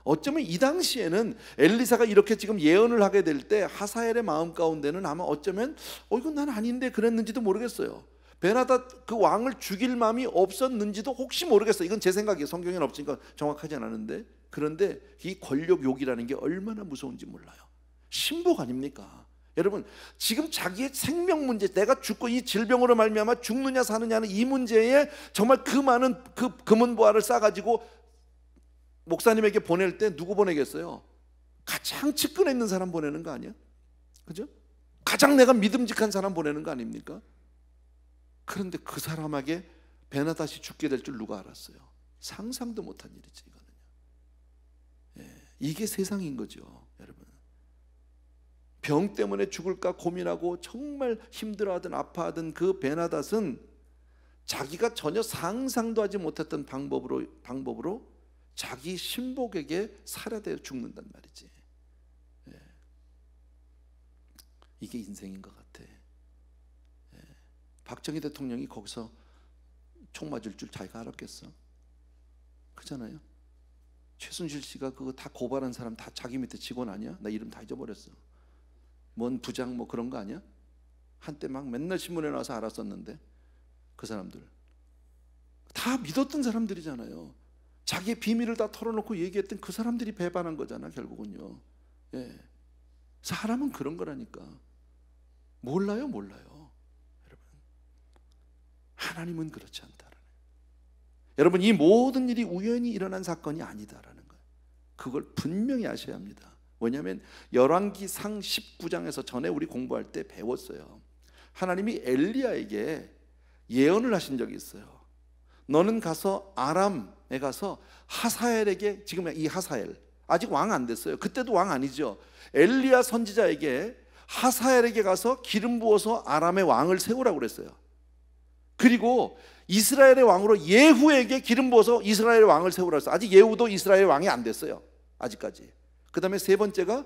어쩌면 이 당시에는 엘리사가 이렇게 지금 예언을 하게 될 때 하사엘의 마음 가운데는 아마 어쩌면 이건 난 아닌데 그랬는지도 모르겠어요. 베나닷 그 왕을 죽일 마음이 없었는지도 혹시 모르겠어요. 이건 제 생각이에요. 성경에는 없으니까 정확하지 않았는데, 그런데 이 권력욕이라는 게 얼마나 무서운지 몰라요. 신복 아닙니까? 여러분, 지금 자기의 생명 문제, 내가 죽고 이 질병으로 말미암아 죽느냐 사느냐는 이 문제에 정말 그 많은 그 금은보화를 싸가지고 목사님에게 보낼 때 누구 보내겠어요? 가장 측근에 있는 사람 보내는 거 아니야? 그죠? 가장 내가 믿음직한 사람 보내는 거 아닙니까? 그런데 그 사람에게 베나닷이 죽게 될 줄 누가 알았어요? 상상도 못한 일이지 이거는요. 예, 이게 세상인 거죠, 여러분. 병 때문에 죽을까 고민하고 정말 힘들어하던 아파하던 그 베나닷은 자기가 전혀 상상도 하지 못했던 방법으로 자기 신복에게 살해되어 죽는단 말이지. 예. 이게 인생인 것 같아. 예. 박정희 대통령이 거기서 총 맞을 줄 자기가 알았겠어? 그잖아요. 최순실 씨가 그거 다 고발한 사람 다 자기 밑에 직원 아니야? 나 이름 다 잊어버렸어. 뭔 부장 뭐 그런 거 아니야? 한때 막 맨날 신문에 나와서 알았었는데, 그 사람들 다 믿었던 사람들이잖아요. 자기의 비밀을 다 털어놓고 얘기했던 그 사람들이 배반한 거잖아 결국은요. 예. 사람은 그런 거라니까. 몰라요. 여러분, 하나님은 그렇지 않다라는 거예요. 여러분, 이 모든 일이 우연히 일어난 사건이 아니다라는 거예요. 그걸 분명히 아셔야 합니다. 왜냐하면 열왕기상 19장에서 전에 우리 공부할 때 배웠어요. 하나님이 엘리야에게 예언을 하신 적이 있어요. 너는 가서 아람에 가서 하사엘에게, 지금 이 하사엘 아직 왕 안 됐어요. 그때도 왕 아니죠. 엘리야 선지자에게 하사엘에게 가서 기름 부어서 아람의 왕을 세우라고 그랬어요. 그리고 이스라엘의 왕으로 예후에게 기름 부어서 이스라엘의 왕을 세우라고 했어요. 아직 예후도 이스라엘 왕이 안 됐어요, 아직까지. 그 다음에 세 번째가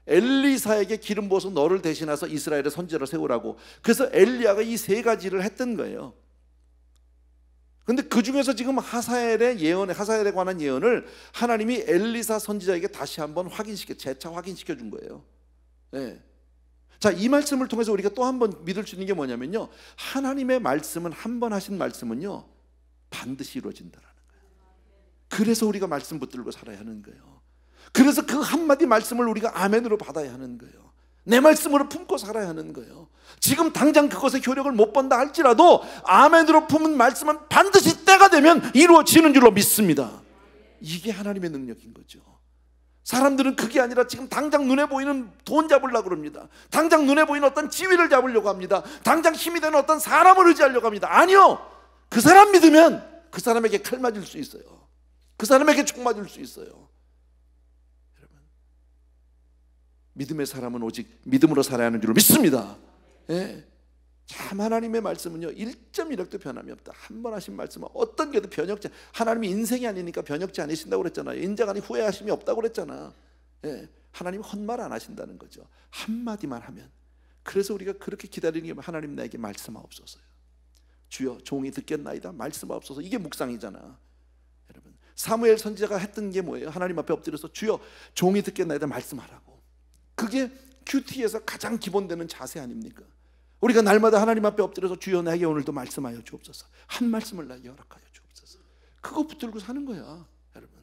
엘리사에게 기름 부어서 너를 대신해서 이스라엘의 선지자를 세우라고. 그래서 엘리야가 이 세 가지를 했던 거예요. 근데 그 중에서 지금 하사엘에 관한 예언을 하나님이 엘리사 선지자에게 다시 한번 재차 확인시켜 준 거예요. 네. 자, 이 말씀을 통해서 우리가 또 한 번 믿을 수 있는 게 뭐냐면요, 하나님의 말씀은, 한 번 하신 말씀은요 반드시 이루어진다라는 거예요. 그래서 우리가 말씀 붙들고 살아야 하는 거예요. 그래서 그 한마디 말씀을 우리가 아멘으로 받아야 하는 거예요. 내 말씀으로 품고 살아야 하는 거예요. 지금 당장 그것의 효력을 못 본다 할지라도 아멘으로 품은 말씀은 반드시 때가 되면 이루어지는 줄로 믿습니다. 이게 하나님의 능력인 거죠. 사람들은 그게 아니라 지금 당장 눈에 보이는 돈 잡으려고 합니다. 당장 눈에 보이는 어떤 지위를 잡으려고 합니다. 당장 힘이 되는 어떤 사람을 의지하려고 합니다. 아니요, 그 사람 믿으면 그 사람에게 칼 맞을 수 있어요. 그 사람에게 총 맞을 수 있어요. 믿음의 사람은 오직 믿음으로 살아야 하는 줄로 믿습니다. 예. 참, 하나님의 말씀은요 1.1획도 변함이 없다. 한 번 하신 말씀은 어떤 게도 변혁지, 하나님이 인생이 아니니까 변혁지 않으신다고 그랬잖아요. 인자간이 후회하심이 없다고 그랬잖아. 예. 하나님 헛말 안 하신다는 거죠. 한마디만 하면. 그래서 우리가 그렇게 기다리는 게 하나님 나에게 말씀하옵소서요. 주여 종이 듣겠나이다 말씀하옵소서. 이게 묵상이잖아. 여러분, 사무엘 선지자가 했던 게 뭐예요? 하나님 앞에 엎드려서 주여 종이 듣겠나이다 말씀하라고. 그게 큐티에서 가장 기본되는 자세 아닙니까? 우리가 날마다 하나님 앞에 엎드려서 주여 나에게 오늘도 말씀하여 주옵소서, 한 말씀을 나에게 허락하여 주옵소서, 그거 붙들고 사는 거야. 여러분,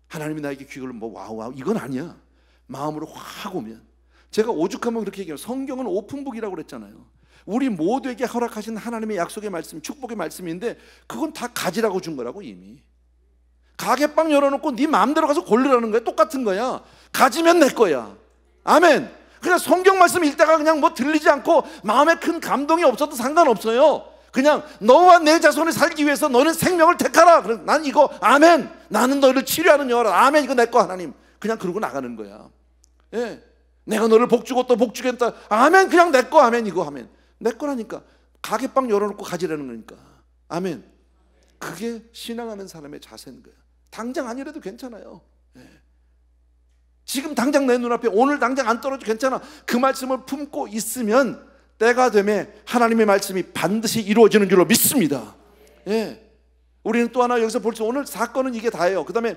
하나님이 나에게 귀를 뭐 와우 이건 아니야. 마음으로 확 오면, 제가 오죽하면 그렇게 얘기해요. 성경은 오픈북이라고 그랬잖아요. 우리 모두에게 허락하신 하나님의 약속의 말씀, 축복의 말씀인데 그건 다 가지라고 준 거라고. 이미 가게방 열어놓고 네 마음대로 가서 고르라는 거야. 똑같은 거야. 가지면 내 거야. 아멘. 그냥 성경 말씀 읽다가 그냥 뭐 들리지 않고 마음에 큰 감동이 없어도 상관없어요. 그냥 너와 내 자손이 살기 위해서 너는 생명을 택하라. 난 이거 아멘. 나는 너를 치료하는 여호와라. 아멘. 이거 내 거 하나님. 그냥 그러고 나가는 거야. 예. 내가 너를 복주고 또 복주겠다. 아멘. 그냥 내 거 아멘. 이거 아멘. 내 거라니까. 가게방 열어놓고 가지라는 거니까. 아멘. 그게 신앙하는 사람의 자세인 거야. 당장 아니라도 괜찮아요. 예. 지금 당장 내 눈앞에 오늘 당장 안 떨어져도 괜찮아. 그 말씀을 품고 있으면 때가 되면 하나님의 말씀이 반드시 이루어지는 줄로 믿습니다. 예. 우리는 또 하나 여기서 볼 수, 오늘 사건은 이게 다예요. 그 다음에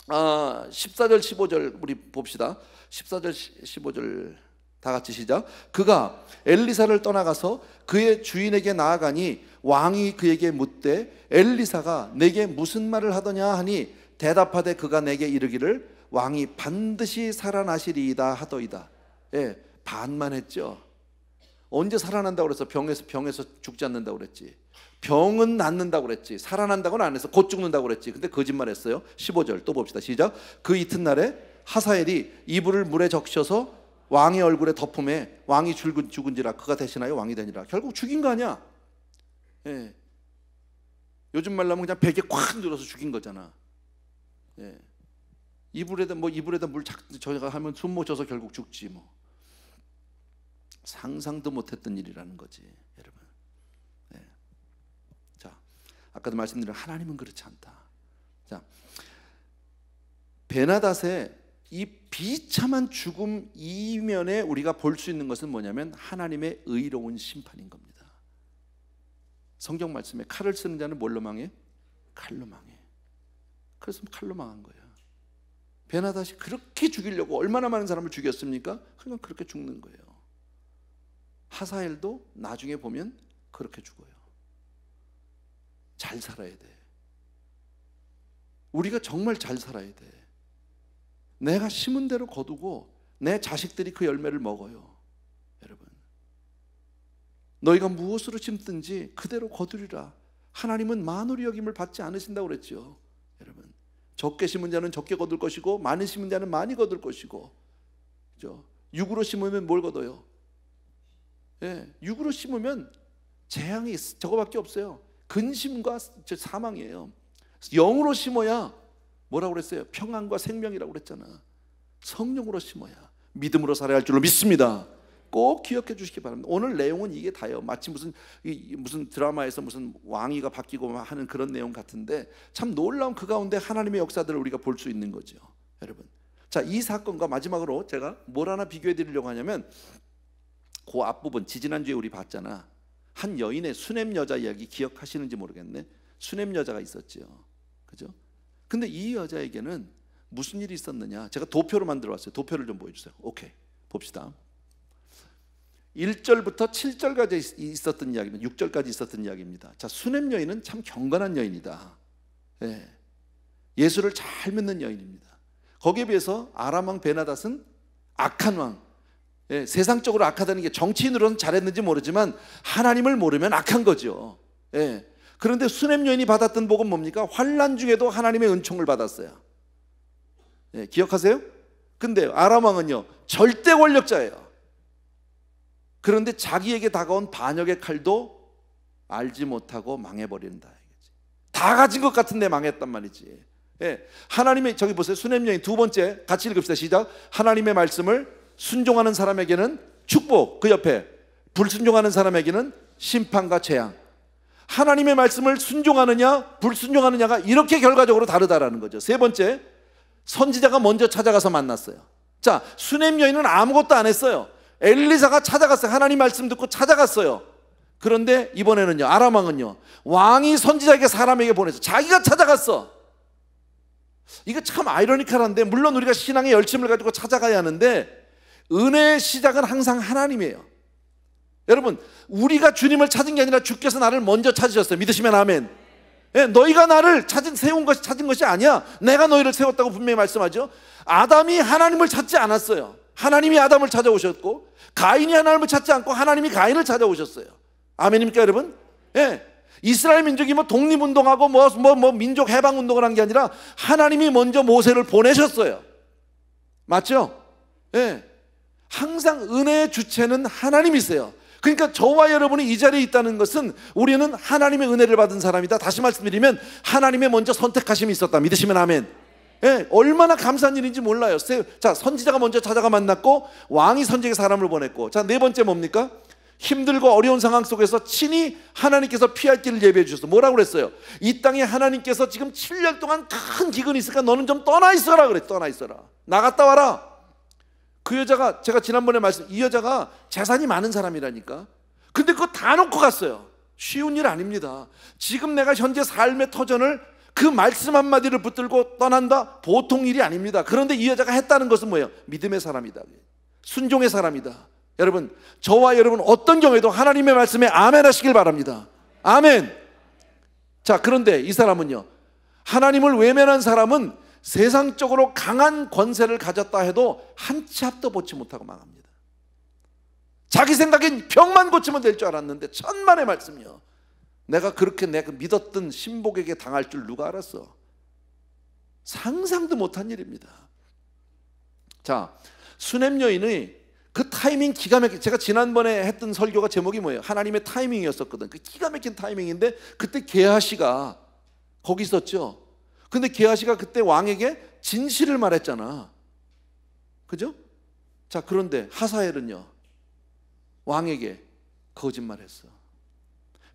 14절 15절 우리 봅시다. 14절 15절 다 같이 시작. 그가 엘리사를 떠나가서 그의 주인에게 나아가니 왕이 그에게 묻되 엘리사가 내게 무슨 말을 하더냐 하니 대답하되 그가 내게 이르기를 왕이 반드시 살아나시리이다 하더이다. 예, 반만 했죠. 언제 살아난다고 그래서 병에서 죽지 않는다고 그랬지. 병은 낫는다고 그랬지. 살아난다고는 안 해서 곧 죽는다고 그랬지. 근데 거짓말했어요. 15절 또 봅시다. 시작. 그 이튿날에 하사엘이 이불을 물에 적셔서 왕의 얼굴에 덮음에 왕이 죽은지라 그가 대신하여 왕이 되니라. 결국 죽인 거 아니야. 예. 요즘 말로 하면 그냥 베개 콱 눌러서 죽인 거잖아. 예. 이불에다 물 저희가 하면 숨 못 쉬어서 결국 죽지 뭐. 상상도 못했던 일이라는 거지, 여러분. 예. 자, 아까도 말씀드린 하나님은 그렇지 않다. 자, 베나닷의 이 비참한 죽음 이면에 우리가 볼 수 있는 것은 뭐냐면 하나님의 의로운 심판인 겁니다. 성경 말씀에 칼을 쓰는 자는 뭘로 망해? 칼로 망해. 그래서 칼로 망한 거예요. 베나닷이 그렇게 죽이려고 얼마나 많은 사람을 죽였습니까? 그냥 그렇게 죽는 거예요. 하사엘도 나중에 보면 그렇게 죽어요. 잘 살아야 돼. 우리가 정말 잘 살아야 돼. 내가 심은 대로 거두고 내 자식들이 그 열매를 먹어요. 여러분, 너희가 무엇으로 심든지 그대로 거두리라. 하나님은 만우리 여김을 받지 않으신다고 그랬죠. 여러분, 적게 심은 자는 적게 거둘 것이고 많이 심은 자는 많이 거둘 것이고, 그죠? 육으로 심으면 뭘 거둬요? 예, 육으로 심으면 재앙이 저거밖에 없어요. 근심과 사망이에요. 영으로 심어야 뭐라고 그랬어요? 평안과 생명이라고 그랬잖아. 성령으로 심어야 믿음으로 살아야 할 줄로 믿습니다. 꼭 기억해 주시기 바랍니다. 오늘 내용은 이게 다예요. 마치 무슨 드라마에서 무슨 왕위가 바뀌고 하는 그런 내용 같은데 참 놀라운 그 가운데 하나님의 역사들을 우리가 볼 수 있는 거죠, 여러분. 자, 이 사건과 마지막으로 제가 뭘 하나 비교해 드리려고 하냐면 그 앞부분 지지난주에 우리 봤잖아. 한 여인의 수냄 여자 이야기 기억하시는지 모르겠네. 수냄 여자가 있었죠, 그죠? 근데 이 여자에게는 무슨 일이 있었느냐, 제가 도표로 만들어 왔어요. 도표를 좀 보여주세요. 오케이, 봅시다. 1절부터 7절까지 있었던 이야기입니다. 6절까지 있었던 이야기입니다. 자, 수냄 여인은 참 경건한 여인이다. 예. 예수를 잘 믿는 여인입니다. 거기에 비해서 아람 왕 베나닷은 악한 왕. 예, 세상적으로 악하다는 게 정치인으로는 잘했는지 모르지만 하나님을 모르면 악한 거죠. 예. 그런데 수냄 여인이 받았던 복은 뭡니까? 환난 중에도 하나님의 은총을 받았어요. 예, 기억하세요? 근데 아람 왕은요, 절대 권력자예요. 그런데 자기에게 다가온 반역의 칼도 알지 못하고 망해버린다. 다 가진 것 같은데 망했단 말이지. 예. 하나님의, 저기 보세요. 수냄 여인 두 번째 같이 읽읍시다. 시작. 하나님의 말씀을 순종하는 사람에게는 축복, 그 옆에 불순종하는 사람에게는 심판과 재앙. 하나님의 말씀을 순종하느냐 불순종하느냐가 이렇게 결과적으로 다르다라는 거죠. 세 번째, 선지자가 먼저 찾아가서 만났어요. 자, 수냄 여인은 아무것도 안 했어요. 엘리사가 찾아갔어요. 하나님 말씀 듣고 찾아갔어요. 그런데 이번에는요, 아람 왕은요, 왕이 선지자에게 사람에게 보내서 자기가 찾아갔어. 이거 참 아이러니컬한데, 물론 우리가 신앙의 열심을 가지고 찾아가야 하는데 은혜의 시작은 항상 하나님이에요. 여러분, 우리가 주님을 찾은 게 아니라 주께서 나를 먼저 찾으셨어요. 믿으시면 아멘. 예, 너희가 나를 찾은 것이 아니야. 내가 너희를 세웠다고 분명히 말씀하죠. 아담이 하나님을 찾지 않았어요. 하나님이 아담을 찾아오셨고, 가인이 하나님을 찾지 않고 하나님이 가인을 찾아오셨어요. 아멘입니까 여러분? 예. 이스라엘 민족이 뭐 독립운동하고 민족 해방운동을 한 게 아니라 하나님이 먼저 모세를 보내셨어요. 맞죠? 예. 항상 은혜의 주체는 하나님이세요. 그러니까 저와 여러분이 이 자리에 있다는 것은 우리는 하나님의 은혜를 받은 사람이다. 다시 말씀드리면 하나님의 먼저 선택하심이 있었다. 믿으시면 아멘. 예, 얼마나 감사한 일인지 몰라요. 자, 선지자가 먼저 찾아가 만났고 왕이 선지자에게 사람을 보냈고, 자, 네 번째 뭡니까? 힘들고 어려운 상황 속에서 친히 하나님께서 피할 길을 예비해 주셨어. 뭐라고 그랬어요? 이 땅에 하나님께서 지금 7년 동안 큰 기근이 있으니까 너는 좀 떠나 있어라 그래. 떠나 있어라. 나갔다 와라. 그 여자가, 제가 지난번에 이 여자가 재산이 많은 사람이라니까. 근데 그거 다 놓고 갔어요. 쉬운 일 아닙니다. 지금 내가 현재 삶의 터전을 그 말씀 한마디를 붙들고 떠난다? 보통 일이 아닙니다. 그런데 이 여자가 했다는 것은 뭐예요? 믿음의 사람이다. 순종의 사람이다. 여러분, 저와 여러분 어떤 경우에도 하나님의 말씀에 아멘 하시길 바랍니다. 아멘. 자, 그런데 이 사람은요, 하나님을 외면한 사람은 세상적으로 강한 권세를 가졌다 해도 한 치 앞도 보지 못하고 망합니다. 자기 생각엔 병만 고치면 될 줄 알았는데 천만의 말씀이요, 내가 그렇게 내가 믿었던 신복에게 당할 줄 누가 알았어? 상상도 못한 일입니다. 자, 수냄 여인의 그 타이밍 기가 막히게, 제가 지난번에 했던 설교가 제목이 뭐예요? 하나님의 타이밍이었었거든. 그 기가 막힌 타이밍인데 그때 게하시가 거기 있었죠. 근데 게하시가 그때 왕에게 진실을 말했잖아. 그죠? 자, 그런데 하사엘은요, 왕에게 거짓말했어.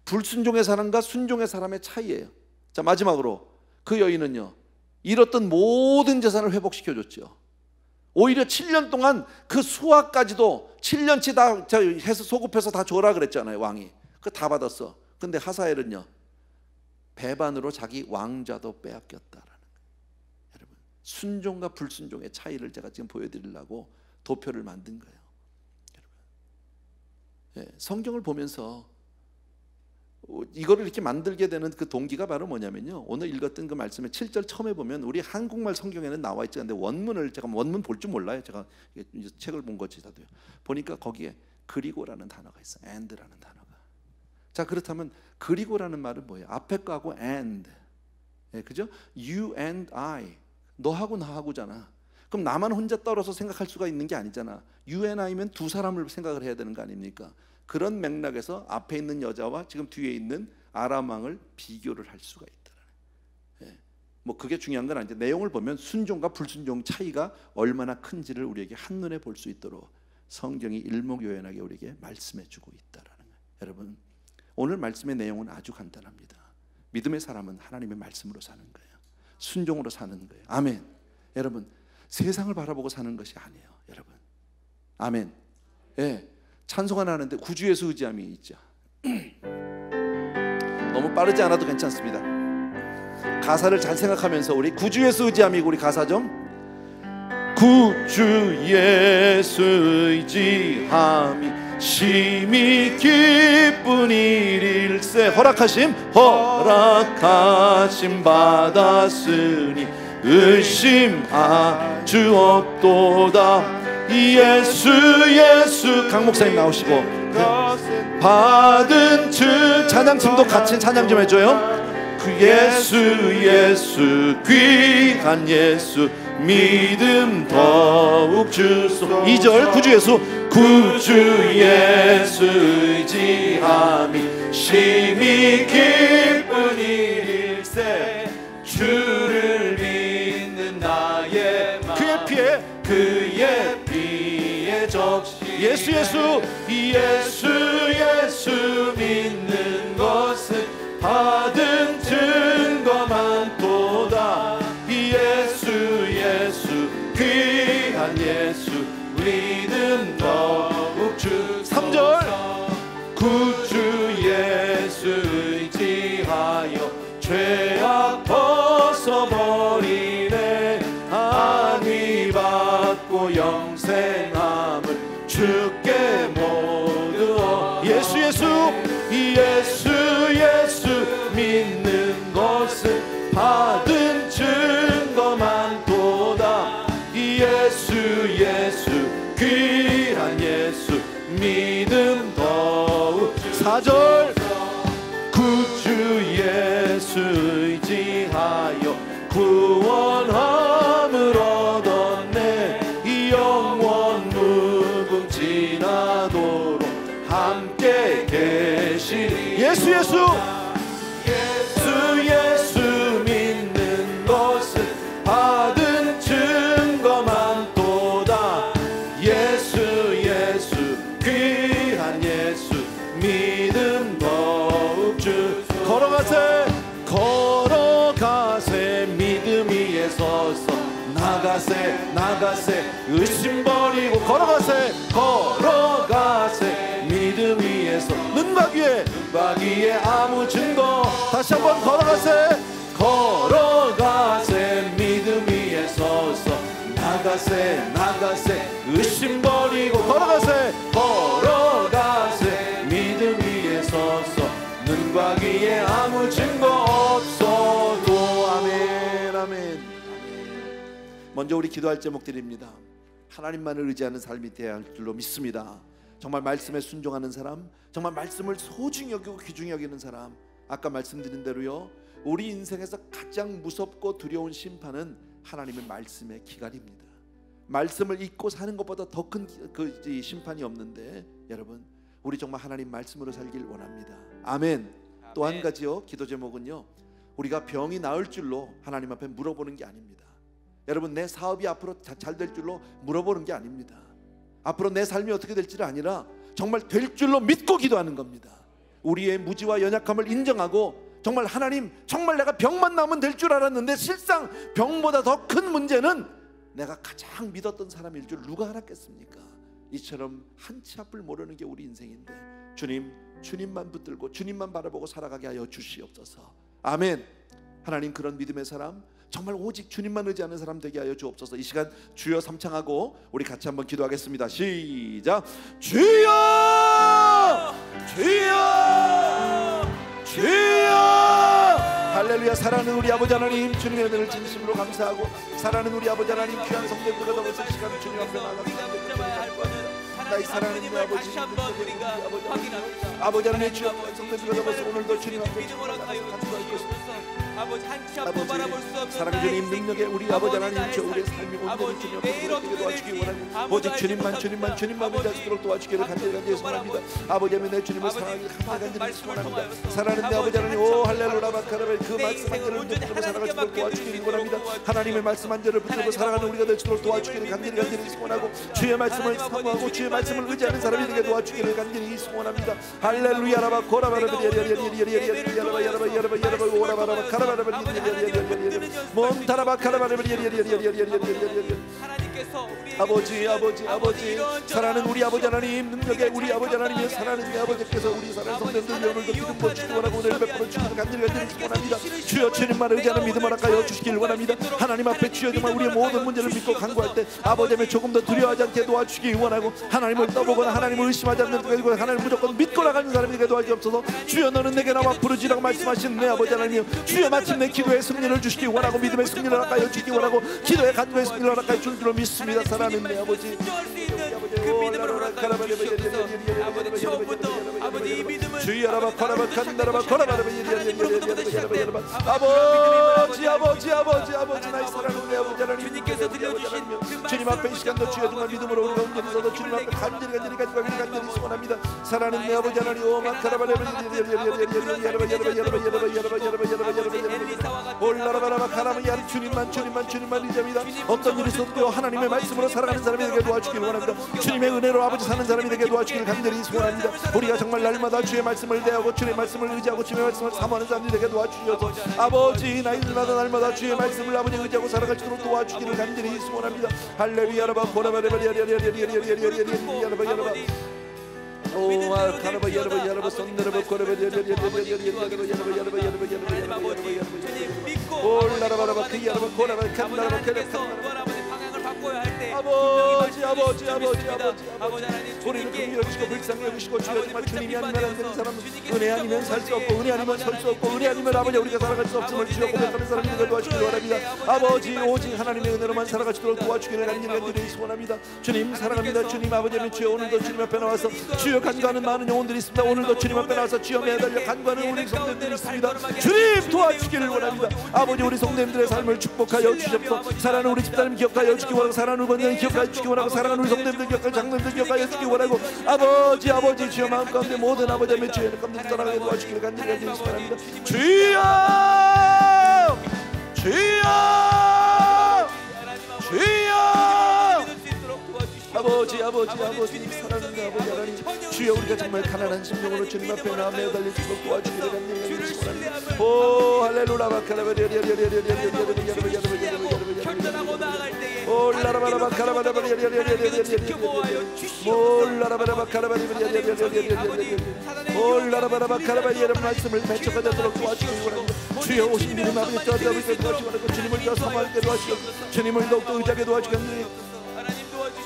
불순종의 사람과 순종의 사람의 차이예요. 자, 마지막으로 그 여인은요, 잃었던 모든 재산을 회복시켜줬죠. 오히려 7년 동안 그 수확까지도 7년치 다 해서 소급해서 다 줘라 그랬잖아요, 왕이. 그거 다 받았어. 근데 하사엘은요, 배반으로 자기 왕좌도 빼앗겼다라는 거예요. 여러분, 순종과 불순종의 차이를 제가 지금 보여드리려고 도표를 만든 거예요. 여러분, 성경을 보면서 이거를 이렇게 만들게 되는 그 동기가 바로 뭐냐면요, 오늘 읽었던 그 말씀의 7절 처음에 보면 우리 한국말 성경에는 나와 있지 않는데 원문을, 제가 원문 볼 줄 몰라요. 제가 이제 책을 본 거지 다도요. 보니까 거기에 그리고라는 단어가 있어요. and라는 단어가. 자, 그렇다면 그리고라는 말은 뭐예요? 앞에 거하고 and, 그죠? You and I, 너하고 나하고잖아. 그럼 나만 혼자 떨어서 생각할 수가 있는 게 아니잖아. You and I면 두 사람을 생각을 해야 되는 거 아닙니까? 그런 맥락에서 앞에 있는 여자와 지금 뒤에 있는 아람 왕을 비교를 할 수가 있다. 뭐 그게 중요한 건 아닌데, 내용을 보면 순종과 불순종 차이가 얼마나 큰지를 우리에게 한눈에 볼 수 있도록 성경이 일목요연하게 우리에게 말씀해주고 있다라는 거예요. 여러분, 오늘 말씀의 내용은 아주 간단합니다. 믿음의 사람은 하나님의 말씀으로 사는 거예요. 순종으로 사는 거예요. 아멘. 여러분, 세상을 바라보고 사는 것이 아니에요. 여러분, 아멘. 예. 찬송을 하는데 구주에서 의지함이 있죠. 너무 빠르지 않아도 괜찮습니다. 가사를 잘 생각하면서 우리 구주에서 의지함이고, 우리 가사 좀, 구주에서 의지함이 심히 기쁜 일일세, 허락하심 받았으니 의심하주 없도다. 예수 강 목사님 나오시고, 받은 즉 찬양팀도 같이 찬양 좀 해줘요. 그 예수 귀한 예수 믿음 더욱 주소. 2절 구주 예수 의지함이 심히 기쁜 일일세, 주를 믿는 나의 마음 그의 피에 적시. 예수 믿는 것은 받은 증거 많도다. 예수 귀한 예수 믿음 더욱 주소서. 3절 구주 예수 의지하여 죄악 벗어버리네. 구원함을 얻었네. 이 영원 무궁지나도록 함께 계시리. 예수 예수 예수 예수 믿는 것은 받은 증거만 또다. 예수 예수 귀한 예수 믿음 더욱 주. 걸어가세 걸어가세 믿음 위에 서서 나가세 나가세 의심 버리고 걸어가세 걸어가세 믿음 위에서 눈박 위에 아무 증거. 다시 한번 걸어가세 걸어가세 믿음 위에 서서 나가세 나가세 의심 버리고 걸어가세 걸어가세 믿음 위에 서서 눈과 귀에 아무 증거 없어도. 아멘 아멘. 먼저 우리 기도할 제목들입니다. 하나님만을 의지하는 삶이 되어야 할 줄로 믿습니다. 정말 말씀에 순종하는 사람, 정말 말씀을 소중히 여기고 귀중히 여기는 사람. 아까 말씀드린 대로요, 우리 인생에서 가장 무섭고 두려운 심판은 하나님의 말씀의 기갈입니다. 말씀을 잊고 사는 것보다 더 큰 심판이 없는데, 여러분 우리 정말 하나님 말씀으로 살길 원합니다. 아멘. 또 한 가지요, 기도 제목은요, 우리가 병이 나을 줄로 하나님 앞에 물어보는 게 아닙니다. 여러분, 내 사업이 앞으로 잘 될 줄로 물어보는 게 아닙니다. 앞으로 내 삶이 어떻게 될지가 아니라 정말 될 줄로 믿고 기도하는 겁니다. 우리의 무지와 연약함을 인정하고, 정말 하나님, 정말 내가 병만 나오면 될 줄 알았는데 실상 병보다 더 큰 문제는 내가 가장 믿었던 사람일 줄 누가 알았겠습니까? 이처럼 한치 앞을 모르는 게 우리 인생인데, 주님, 주님만 붙들고 주님만 바라보고 살아가게 하여 주시옵소서. 아멘. 하나님, 그런 믿음의 사람, 정말 오직 주님만 의지하는 사람 되게 하여 주옵소서. 이 시간 주여 삼창하고 우리 같이 한번 기도하겠습니다. 시작. 주여 주여 주여. 할렐루야. 사랑하는 우리 아버지 하나님, 주님의 은혜를 진심으로 감사하고, 사랑하는 우리 아버지 하나님, 귀한 성도들과 더불어서 시간 주님 앞에 나아갑니다. 나의 사랑하는 우리 아버지, 아버지 하나님의 주여, 성도들과 더불어서 오늘도 주님 앞에 아버지 사랑 주님 능력에 우리 아버지 하나님, 저 우리의 삶이 온전히 주님 앞에 도와주기 원하고, 오직 주님만 의지하도록 도와주기를 간절히 소원합니다. 아버지 하나님, 내 주님을 사랑하기 간절히 소원합니다. 사랑하는 내 아버지 하나님, 오 할렐루야 바카라벨, 그 말씀 한 절을 붙들고 살아가도록 도와주기를 원합니다. 하나님의 말씀 한 절을 붙들고 살아가는 우리가 될 수 있도록 도와주기를 간절히 소원하고, 주의 말씀을 사모하고 주의 말씀을 의지하는 사람이 되게 도와주기를 간절히 소원합니다. 할렐루야 라바 고라바라벨 아버지 사랑하는 우리 아버지 하나님, 능력에 우리 아버지 하나님의 사랑하는 내 아버지께서 우리 사랑하는 성도들 오늘도 믿음 보시기 원하고, 오늘 100% 주님을 간절히 원합니다. 주여, 주님만 의지하는 믿음을 아까여 주시길 원합니다. 하나님 앞에 주여, 정말 우리의 모든 문제를 믿고 간구할 때 아버지 하나님 조금 더 두려워하지 않게 도와주시기 원하고, 하나님을 떠보거나 하나님을 의심하지 않는 것이고 하나님을 무조건 믿고 나가는 사람이 되게 도와주옵소서. 주여, 너는 내게 나와 부르지라고 말씀하신 내 아버지 하나님, 주여 마침내 기도의 승리를 주시기 원하고, 믿음의 승리를 아까여 주시기 원하고, 기도의 간구의 승리를 아까여 줄 줄로 믿습니다. 사랑하는 내 아버지, 그 믿음으로 아버지 처음부터 아버지 이 믿음을 주여라바 코라바 칸다라바 코라바라바 아버지 나의 사랑하는 내 아버지 하나님, 주님께서 들려주신 주님 앞에 이 시간도 주여 정말 믿음으로 우리가 온전히 서도 주님 앞에 간절히 간절히 소원합니다. 사랑하는 내 아버지 하나님, 오마카라바라바 올라라바라바 카라바야, 주님만 의지합니다. 어떤 일이 있어도 하나님의 말씀으로 살아가는 사람이 되게 도와주길 원합니다. 주님의 은혜로 아버지 사는 사람이 되게 도와주길 간절히 소원합니다. 우리가 정말 날마다 주의 말씀을 대하고 주의 말씀을 의지하고 주의 말씀을 사모하는 사람들이 되게 도와주셔서, 아버지 날마다 주의 말씀을 아버지 의지하고 살아갈 수 있도록 도와주기를 간절히 소원합니다. 할렐루야 라바 고라바레바리야라바야라바 오 아카라바 야라바 손데라바 고라바야라바 믿고 올라라바라바 그야라바 고라바 칸다라바 방향을 바꿔야 할 때 아버지 아버지 아버지 아버지 하나님 우리를 주님께 긍휼히 여기시고 불쌍히 여기시고 주여 정말 주님이 아니면 안 되는 사람은 은혜 아니면 살 수 없고 은혜 아니면 설 수 없고 은혜 아니면 아버지 우리가 살아갈 수 없음을 주여 고백하는 사람들을 도와주기를 원합니다. 아버지 오직 하나님의 은혜로만 살아가시도록 도와주기를 간절히 소원합니다. 주님 사랑합니다. 주님 아버지 주여 오늘도 주님 앞에 나와서 주여 간구하는 많은 영혼들이 있습니다. 오늘도 주님 앞에 나와서 주여 매달려 간구하는 우리 성도들이 있습니다. 주님 도와주기를 원합니다. 아버지 우리 성도님들의 삶을 축복하여 주시옵소서. 사랑하는 우리 집사님 기억하여 주기 원하고 사랑하는 우리 권장님 기억하여 주기 원하고 사랑하는 우리 성도님들 기억하여 장로님들 기억하여 주기 원하고 아버지 주여 마음 가운데 모든 아버지 하며 주여 가운데 떠나가게 도와주기를 간절히 소원합니다. 주여 주여 아버지 사랑하는 아버지 하나님 주여 우리가 정말 가난한 심령으로 주님 앞에 나와 매달릴 수 있도록 도와주기를 간절히 소원합니다. 오 할렐루야 결단하고 나아갈 때에 이런 말씀을 맺혀가도록 도와주시기 원합니다. 주여 오신 주님 아버지 도와주시기 원하고 주님을 더 사모하게 도와주시고 주님을 더욱더 의지하게 도와주시기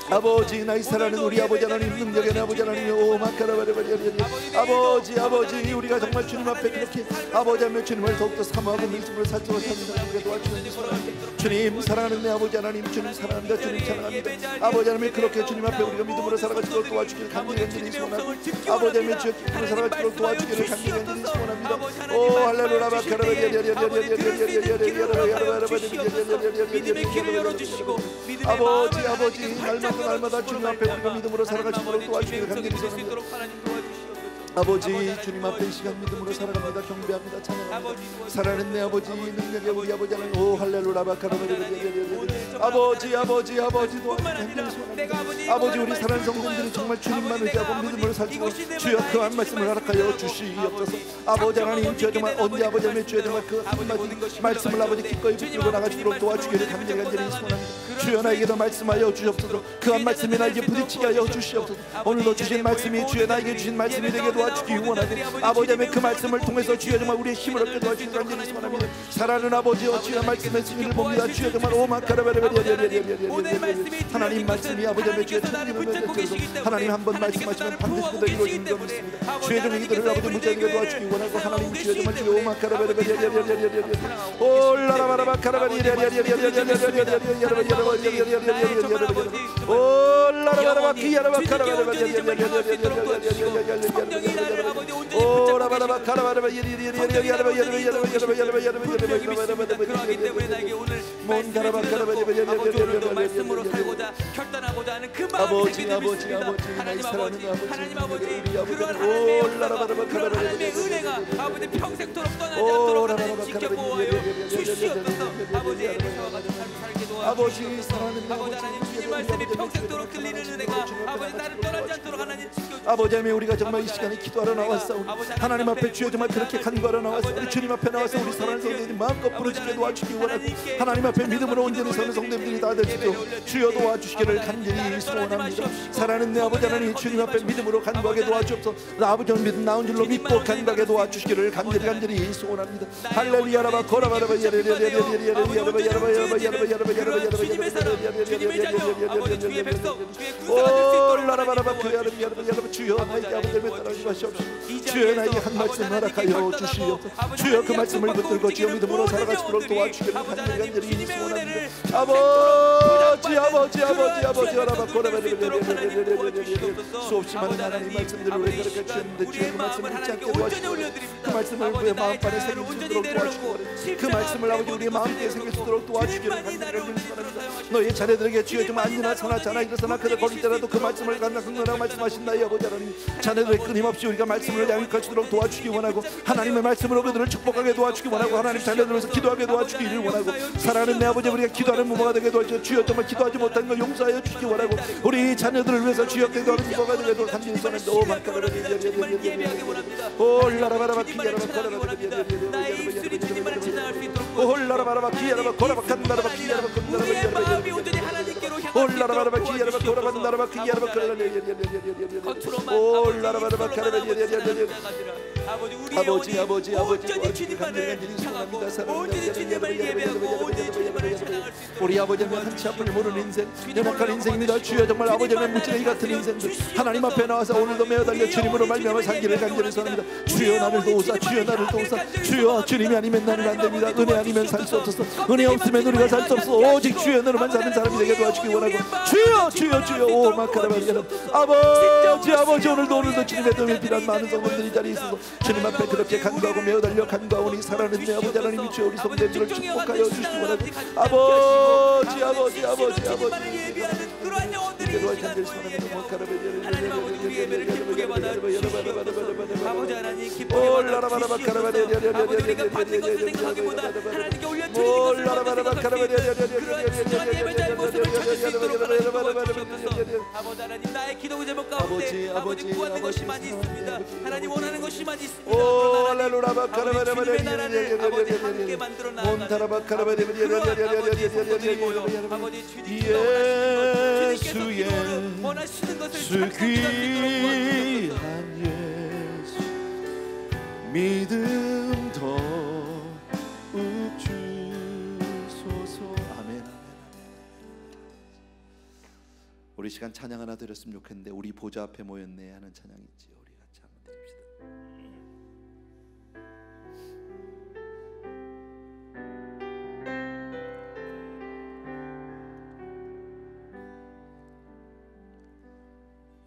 아버지 나의 사랑하는 우리 아버지 하나님 능력의 아버지 하나님 오 마카라바레바리아리아리 아버지 우리가 정말 주님 앞에 그렇게 아버지 하며 주님을 더욱더 사모하고 믿음으로 살도록 합니다. 우리가 도와주시는 사랑합니다. 주님 사랑하는 내 아버지 하나님 주님 사랑합니다. 주님 사랑합니다. 아버지 하나님 그렇게 주님 앞에 우리가 믿음으로 살아가도록 도와주기를 간절히 소원하고 아버지 하나님 주여 기쁨으로 살아가도록 도와주기를 간절히 소원합니다. 오 할렐루야 믿음의 길을 열어주시고 아버지 날마다 주님 앞에 우리가 믿음으로 살아가도록 도와주기를 간절히 소원합니다. 아버지 주님 앞에 이 시간 믿음으로 살아갑니다. 경배합니다. 찬양합니다. 사랑하는 내 아버지 능력의 우리 아버지 하나님 오 할렐루야 아버지 아버지 우리 사랑하는 성도님들이 정말 주님만 의지하고 믿음으로 살고 주여 그 한 말씀을 허락하여 주시옵소서. 아버지 하나님 주여 정말 언제 아버지 하나님 주여 정말 그 한마디 말씀을 아버지 기꺼이 붙들고 나가시도록 도와주기를 간절히 소원합니다. 주여 나에게도 말씀하여 주시옵소서. 그 한 말씀이 나에게 부딪히게 하여 주시옵소서. 오늘도 주신 말씀이 주여 나에게 주신 말씀이 되게 도와주기 원하고 아버지 하나님 그 말씀을 통해서 주여 정말 우리의 힘을 얻게 도와주시기 간절히 소원합니다. 사랑하는 아버지여 주여 말씀의 승리를 봅니다. 주여 정말 하나님 말씀이 아버지 하나님 주여 하나님 한 번 말씀하시면 반드시 그대로 이루어지는 것 믿습니다. 주의 종의 이들을 아버지 무자비가 도와주기 원하고 하나님 주여 정말 주여 그러기 때문에 나에게 오늘 말씀으로 살고자 결단하고자 하는 그 마음이 생기는 믿습니다. 하나님 아버지 그러한 하나님의 은혜가 아버지 평생토록 떠나지 않도록 하나님 지켜보아요 주시옵소서. 아버지 아버지 사랑하는 아버지 하나님 주님 말씀이 평생토록 들리는 은혜가 아버지 나를 떠나지 않도록 하나님 지켜주시옵소서. 아버지 하나님 우리가 정말 이 시간에 기도하러 나왔사오니 하나님 앞에 주여 정말 그렇게 간구하러 나왔사오니 우리 주님 앞에 나와서 우리 사랑하는 성도들이 마음껏 부르짖게 도와주시기 원하고 하나님 앞에 믿음으로 온전히 서는 성도들이 다 되시죠. 주여 도와주시기를 간절히 소원합니다. 사랑하는 내 아버지 하나님 주님 앞에 믿음으로 간구하게 도와주옵소서. 나아버지 믿음 나온 줄로 믿고 간구하게 도와주시기를 간절히 소원합니다. 할렐루야 라바 코라바라바 주님의 사랑 주님의 자녀 아버지 주의 백성 주의 군사가 될 수 있도록 여러분 주여 나에게 아버지를 따라오지 마시옵소서. 주여 나에게 한 말씀 허락하여 주시옵소서. 주여 그 말씀을 붙들고 주여 믿음으로 살아가시도록 도와주기를 간절히 소원합니다. 아버지 수없이 많은 하나님 말씀들을 우리가 가르쳐 주셨는데 주여 그 말씀을 잊지 않게 도와주시고 그 말씀을 우리의 마음판에 새길 수 있도록 도와주시고 그 말씀을 아버지 우리의 마음에 새길 수 있도록 도와주기를 간절히 소원합니다. 너희 자녀들에게 주여 좀 앉으나 서나 자나 일어서나 그들 거릴 때라도 그 말씀을 간다 긍휼하고 말씀하신다. 이 아버지 하나님 자녀들의 끊임없이 우리가 말씀을 양육하시도록 도와주기 원하고 하나님의 말씀으로 그들을 축복하게 도와주기 원하고 하나님 자녀들을 위해서 기도하게 도와주기를 원하고 사랑하는 내 아버지 우리가 기도하는 부모가 되게 도와주시고 주여 정말 기도하지 못한 걸 용서하여 주시기 원하고 우리 자녀들을 위해서 주여 기도하는 부모가 되게 도와주시기 간절히 소원합니다. 오 마카라바라 예배하기 원합니다. 오 라라바라바 키야라바 나의 입술이 주님만을 찬양할 수 있도록 올라라바라바 키야라바 코라바 칸다라바 키야라바 우리의 마음이 온전히 하나님께로 향하도록 올라라바라바 키야라바 코라바 칸다라바 키야라바 올라라바라바 아버지 온전히 주님만을 찬양하고 온전히 주님을 예배하고 온전히 주님만을 우리 아버지는 한치 앞을 모르는 인생, 연약한 인생입니다. 주여 정말 아버지는 무지개 같은 인생들 하나님 앞에 나와서 오늘도 매어달려 주님으로 말미암아 살기를 간절히 소원합니다. 주여 나를 도우사, 주여 나를 도우사. 주여 주님이 아니면 나는 안 됩니다. 은혜 아니면 살 수 없어서, 은혜 없으면 우리가 살 수 없어. 오직 주여 너로만 사는 사람이 되게 도와주기 원하고, 주여 주여 주여. 오 마카라바리아는 아버지 오늘도 주님의 도움이 필요한 많은 성도들이 자리에 있어서 주님 앞에 그렇게 간구하고 매어달려 간구하오니 사랑하는 내 아버지 하나님이 주여 우리 성도들을 축복하여 주시기 원하고, 아버지 아버지 그러한 영혼들이 예배를 기쁘게 받아 주시옵소서. 아버지 하나님 기쁘게 받아 주시옵소서. 아버지 우리가 받는 것을 생각하기보다 하나님께 올려드리는 것을 먼저 생각해 그러한 진정한 예배자의 모습을 찾을 수 있도록 하나님 도와주시옵소서. 아버지 하나님 나의 기도 제목 가운데 아버지 구하는 것이 많이 있습니다. 하나님 원하는 것이 많이 있습니다. 아버지 주님의 나라를 아버지 함께 만들어 나아가는 아버지 주님께서 원하시는 것을 귀한 예수 믿음 더욱 주소서. 아멘. 우리 시간 찬양 하나 드렸으면 좋겠는데, 우리 보좌 앞에 모였네 하는 찬양이 있지요. 우리 같이 한번 드립시다.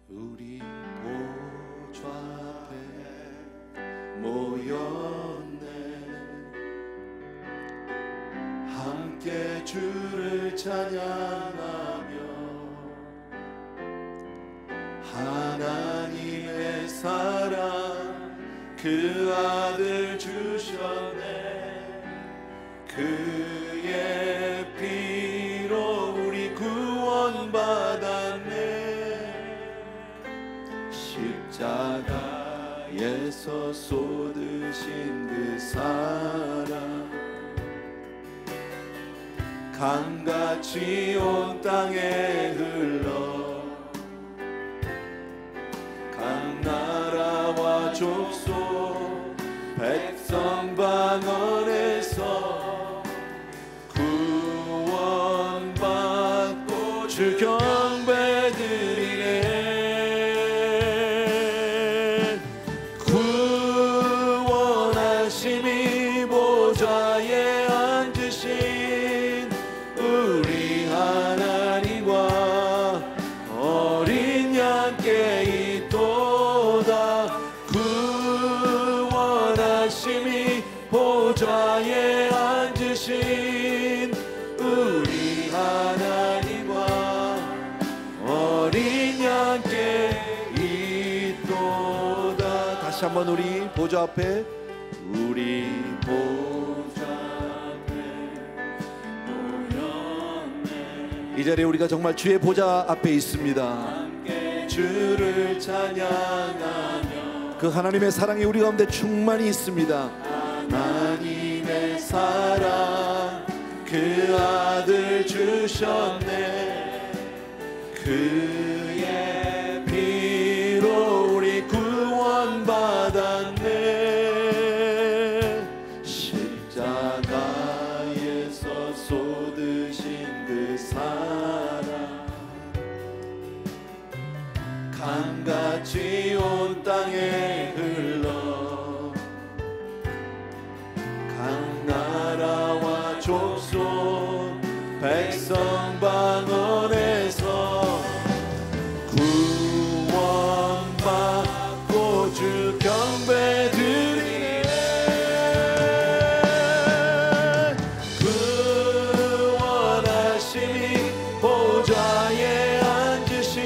우리 보좌 앞에 모였네, 함께 주를 찬양하며 하나님의 사랑 그 아들 주셨네. 그의 피로 우리 구원받았네. 십자가에서 쏟으신 그 사랑 강같이 온 땅에 흘러 각 나라와 족속 백성 방언에서 구원받고 주 경배드리네. 구원하심이 보좌에 앉으신 우리 하나님과 어린 양께 있도다. 구원하심이 보좌에 앉으신 우리 하나님과 어린 양께 있도다. 다시 한번 우리 보좌 앞에, 우리 보좌 앞에 모였네. 이 자리에 우리가 정말 주의 보좌 앞에 있습니다. 함께 주를 찬양하며 그 하나님의 사랑이 우리 가운데 충만히 있습니다. 하나님의 사랑 그 아들 주셨네. 그의 피로 우리 구원받았네. 십자가에서 쏟으신 그 사랑 강같이 온 땅에 흘러 각 나라와 족속 백성 방언에서 구원받고 주 경배드리네. 구원하심이 보좌에 앉으신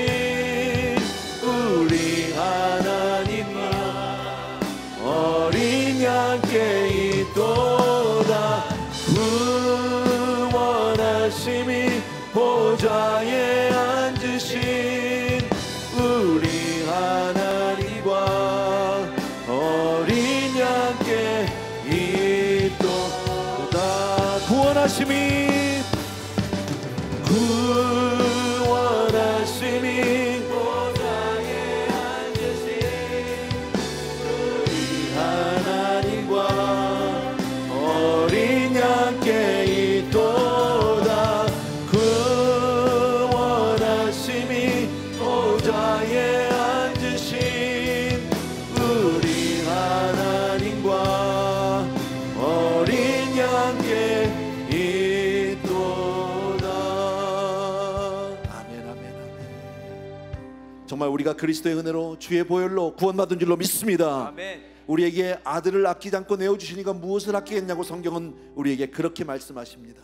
우리 하나님과 어린 양께 있도다. 구원하심이 보좌에 앉으신 우리 하나님과 어린 양께 있도다. 구원하심이 보좌에 앉으신 우리 하나님과 어린 양께 있도다. 정말 우리가 그리스도의 은혜로 주의 보혈로 구원받은 줄로 믿습니다. 아멘. 우리에게 아들을 아끼지 않고 내어주시니까 무엇을 아끼겠냐고 성경은 우리에게 그렇게 말씀하십니다.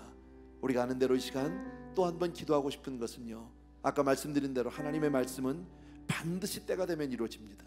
우리가 아는 대로 이 시간 또 한 번 기도하고 싶은 것은요, 아까 말씀드린 대로 하나님의 말씀은 반드시 때가 되면 이루어집니다.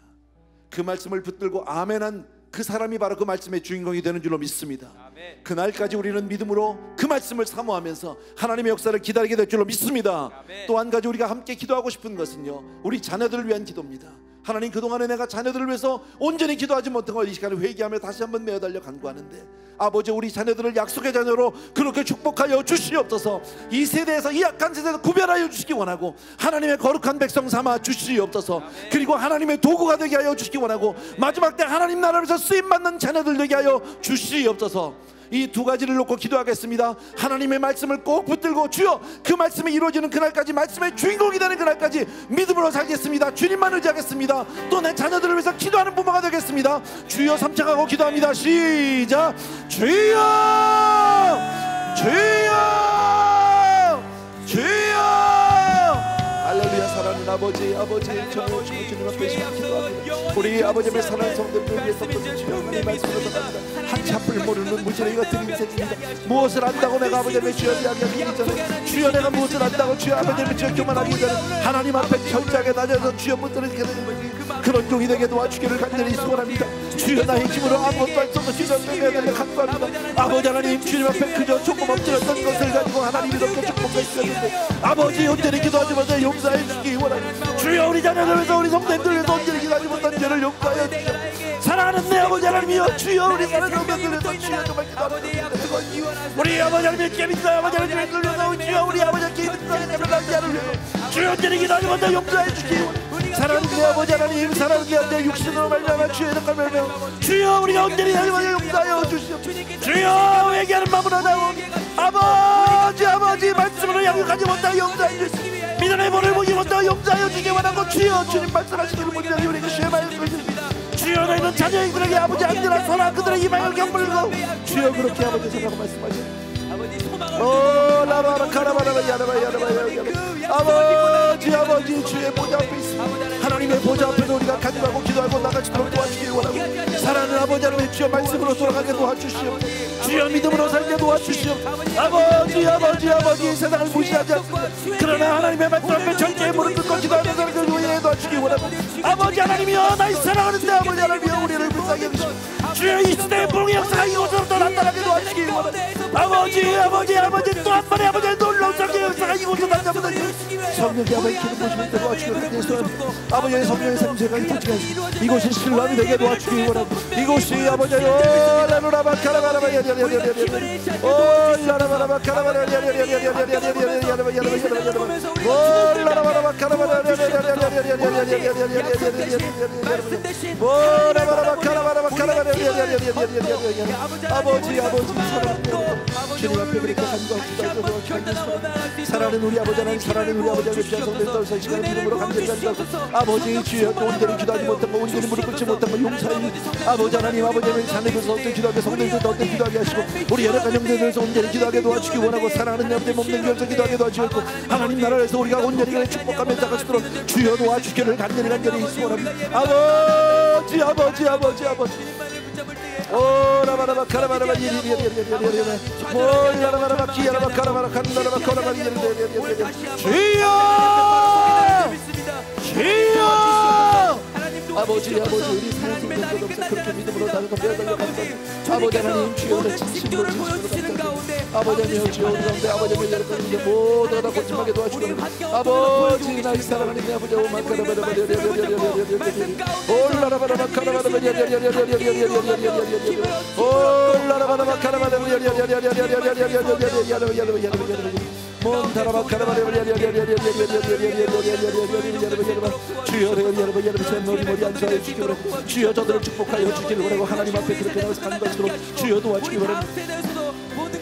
그 말씀을 붙들고 아멘한 그 사람이 바로 그 말씀의 주인공이 되는 줄로 믿습니다. 아멘. 그날까지 우리는 믿음으로 그 말씀을 사모하면서 하나님의 역사를 기다리게 될 줄로 믿습니다. 아멘. 또 한 가지 우리가 함께 기도하고 싶은 것은요, 우리 자녀들을 위한 기도입니다. 하나님, 그동안에 내가 자녀들을 위해서 온전히 기도하지 못한 걸 이 시간에 회개하며 다시 한번 내어달려 간구하는데, 아버지, 우리 자녀들을 약속의 자녀로 그렇게 축복하여 주시옵소서. 이 세대에서, 이 악한 세대에서 구별하여 주시기 원하고 하나님의 거룩한 백성 삼아 주시옵소서. 그리고 하나님의 도구가 되게 하여 주시기 원하고 마지막 때 하나님 나라에서 쓰임받는 자녀들 되게 하여 주시옵소서. 이 두 가지를 놓고 기도하겠습니다. 하나님의 말씀을 꼭 붙들고 주여, 그 말씀이 이루어지는 그날까지, 말씀의 주인공이 되는 그날까지 믿음으로 살겠습니다. 주님만 의지하겠습니다. 또 내 자녀들을 위해서 기도하는 부모가 되겠습니다. 주여 삼창하고 기도합니다. 시작. 주여, 주여, 주여. 할렐루야. 사랑하는 아버지, 아버지의 정을 주고 주님 앞에 기도합니다. 우리 아버지의 사랑하는 성도들을 위해서 주님의 말씀으로 나갑니다. 한치 앞을 모르는 무지랭이 같은 인생입니다. 무엇을 안다고 내가 아버지의 주여 이야기하기 전에, 주여 내가 무엇을 안다고 주여 아버지의 주여 교만하기 전에 하나님 앞에 철저하게 다녀서 주여 묻는 그런 종이 되게 도와주기를 간절히 소원합니다. 주여, 나의 힘으로 아무것도 할 수 없어 주여 내가 간구합니다. 아버지 하나님, 주님 앞에 그저 조금 엎드렸던 것을 가지고 하나님이 이렇게 축복해 주셨는데, 아버지 온전히 기도하지 못해 용서해 주시기 원합니다. 주여, 우리 자녀들 위해서, 우리 성도들 위해서 온전히 기도하지 못한 죄를 용서하여 주시옵소서. 사랑하는 내 아버지 하나님이여, 주여, 우리 사랑하는 성도들 위해서 주여 정말 기도합니다. 우리 아버지 하나님의 깨밌어요. 아버지 하나님의 끌려나온 주여, 우리 아버지 하나님의 깨밌어요. 주여, 온전히 기도하지 못해 용서해 주시기 원합니다. 사랑하는 내 아버지 하나님, 사랑하는 내 아버지 육신으로 말미암아 주의 이름을 말며 주여, 우리가 온전히 하나님을 용서하여 주시옵소서. 주여, 회개하는 마음으로 나온 아버지, 아버지 말씀으로 양육하지 못하여 용서해 주시옵소서. 믿음의 본을 보지 못하여 용서하여 주시기 원하고 주여, 주님 말씀하시기를 못하여 우리가 주의 말씀을 주여, 너희는 자녀들에게 아버지 안전한 선한 그들의 희망을 경물고 주여, 그렇게 아버지 생각하고 말씀하시오. 라바라 카라바라바 야라바 아버지, 아버지 주의 보좌 앞에 있습니다. 하나님의 보좌 앞에서 우리가 간구하고 기도하고 나가시도록 도와주시기 원하고, 사랑하는 아버지 하나님, 주여 말씀으로 돌아가게 도와주시오. 주여 믿음으로 살게 도와주시오. 아버지, 아버지, 아버지, 세상을 무시하지 않습니다. 그러나 하나님의 말씀 앞에 절제의 무릎 꿇고 기도하면서 그를 위해 도와주시기 원하고, 아버지 하나님이여, 나의 사랑하는데 아버지 하나님이여, 우리를 불쌍히 여기시오. 주여, 이 시대의 봉의 역사가 이곳으로부터 나타나게 도와주시기 원하고, 아버지, 아버지, 아버지, 또 한 번의 아버지의 놀라운 성령의 역사가 이곳으로 나타나게 성령이 아버지 기름 부으시면 도와주시기 원합니다. 아버지의 성령의 생수가 터지게 하시고 이곳이 신랑이 되게 도와주시기 원하고, 이곳이 아버지의 라라라바 카라바라바 라라바라바 카라바라바 아버지, 아버지, 주님 앞에 그렇게 사랑하는 우리 아버지 하나님, 사랑하는 우리 아버지 하나님, 성도들 시간을 믿음으로 간절히 간구하고, 아버지 주여, 온전히 기도하지 못한 거, 온전히 무릎 꿇지 못한 거 용서해. 아버지 하나님, 아버지 하나님, 자녀들에서 어떤 기도하게, 성도들에서 어떤 기도하게 하시고, 우리 여러 가정들에서 온전히 기도하게 도와주시기 원하고, 사랑하는 내 아버지 몸된 결서 기도하게 도와주시고, 하나님 나라에서 우리가 온전히 축복하며 나가시도록 주여 도와주시기를 간절히 소원합니다. 아버지, 아버지, 아버지, 아버지. 라바라바 카라바라바 라바라바 키야라바 카라바라 칸다라바 카라바라 주여, 주여. 아버지, 아버지, 우리 사랑하는 성도들 없어 그렇게 믿음으로 나가고 배워달라고 합니다. 아버지 하나님, 주여, 내 진심으로 감사합니다. 아버지 하나님, 주여, 우리 가운데 아버지 하나님 여러분들 모두가 다 고침하게 도와주시고, 아버지 나의 사랑하는 내 아버지 오마카라바라바 올라라바라바 카라바라바 올라라바라바 카라바라바 몬타라바 카라바라바 주여, 여러분 머리 안수하여 주시기 바라고, 주여 저들을 축복하여 주기를 원하고, 하나님 앞에 그렇게 나가서 간구하시도록 주여 도와주기 바랍니다.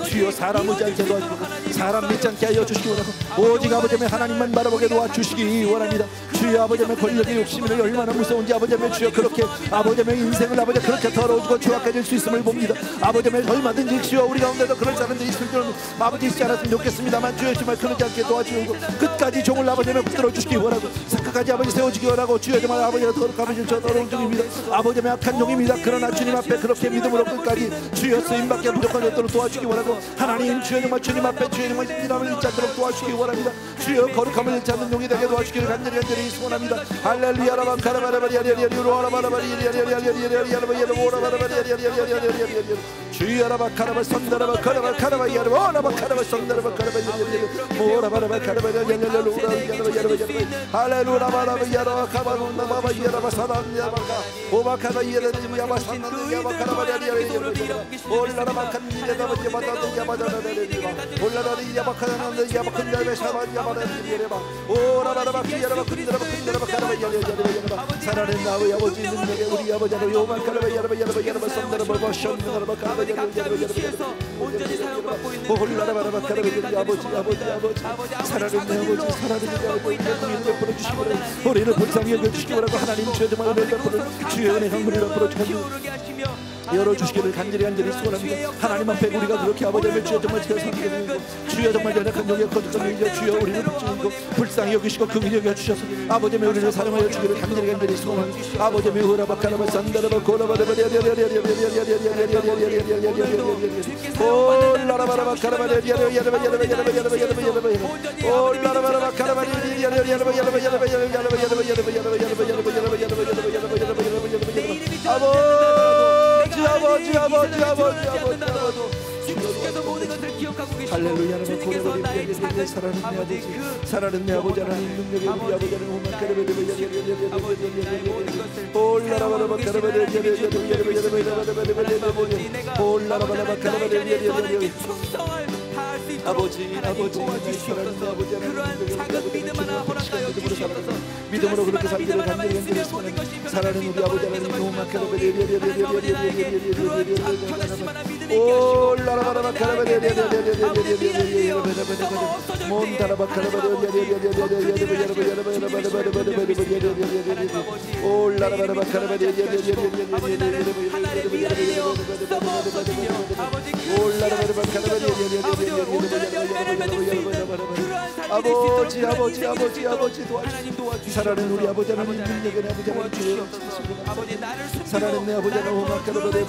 주여 사람 의지 않게 도와주시고, 사람 믿지 않게 하여 주시기 원하고 오직 아버지의 하나님만 바라보게 도와주시기 원합니다. 주여 아버지의 권력의 욕심이 얼마나 무서운지 아버지의 주여 그렇게 아버지의 인생을 아버지 그렇게 더러워지고 추악해질 수 있음을 봅니다. 아버지의 얼마든지 주여 우리 가운데도 그럴 사람들이 있을 줄은 아버지 있지 않았으면 좋겠습니다만 주여 정말 그러지 않게 도와주시고 끝까지 종을 아버지의 붙들어 주시기 원하고 끝까지 아버지 세워주기 원하고 주여 정말 아버지가 더럽게 저 더러운 종입니다. 아버지의 악한 종입니다. 그러나 주님 앞에 그렇게 믿음으로 끝까지 주여 쓰임받게 무조건 얻도록 도와주기 원하고 하나님 주여 정말 주님 앞에 주여 정말 신실함을 잊지 않도록 도와주시기 원합니다. 주여 거룩함을 잃지 않는 종이 되게 도와주기를 간절히 소원합니다. 할렐루야 주여라바 카라바 선다라바 카라바 카라바 야라바 카라바 선다라바 카라바 모라바라바 카라바 할렐루야라바 야라바 카바노나 바바 야라바 사단야바가 오바카바 야라바 산나야바 카라바 올라라바 칸니야바 야바다 야바다다리바 올라라리 야바카나나 야바칸야바 샤바야바다 야레바 오라바라바 야라바 칸다라바 카라바 야레바 사랑의 나의 아버지 능력에 우리 아버지로 요만 카라바 야라바 선다라바 션다라바 카라바 위치에서 온전히 사용받고 있는 올라라바라바 카라바 아버지 사랑의 내 아버지 사랑의 아버지 베풀어 주시고 우리를 불쌍히 여겨주시기 바라고 하나님 주여 정말 베풀어 주여 은혜 강물이라 베풀어 주시고 열어주시기를 간절히 소원합니다. 하나님 앞에 우리가 그렇게 아버지를 주여 정말 세상에 주여 정말 연약한 종의 거듭한 종이자 주여 우리를 붙이고 불쌍히 여기시고 긍휼히 여겨주셔서 아버지의 우리를 사랑하여 주기를 간절히 소원합니다. 아버지의 후라바카라바 산다라바 고라바라바 올라라바라바 카라바레 올라라바라바 카라바레 아버지 주께서 모든 것을 기억하고 계시고 할렐루야 주께서 나의 작은 사랑은 내 아버지 하나님 능력의 우리 아버지 하나님 오만 카라바레 올라라바라바 카라바레 올라라바라바 카라바레 아버지 그러한 작은 믿음 하나 허락하여 주시옵소서. 믿음으로 그렇게 살기를 간절히 사랑하는 우리 아버지 하나님 오만 카라바레 올라라바라바 카라바레 몬다라바 카라바레 올라라바라바 카라바레 올라라바라바 카라바레 아버지 도와주시고 사랑하는 우리 아버지 하나님 능력의 아버지 하나님 주여 사랑하는 내 아버지 하나님 오마카라바레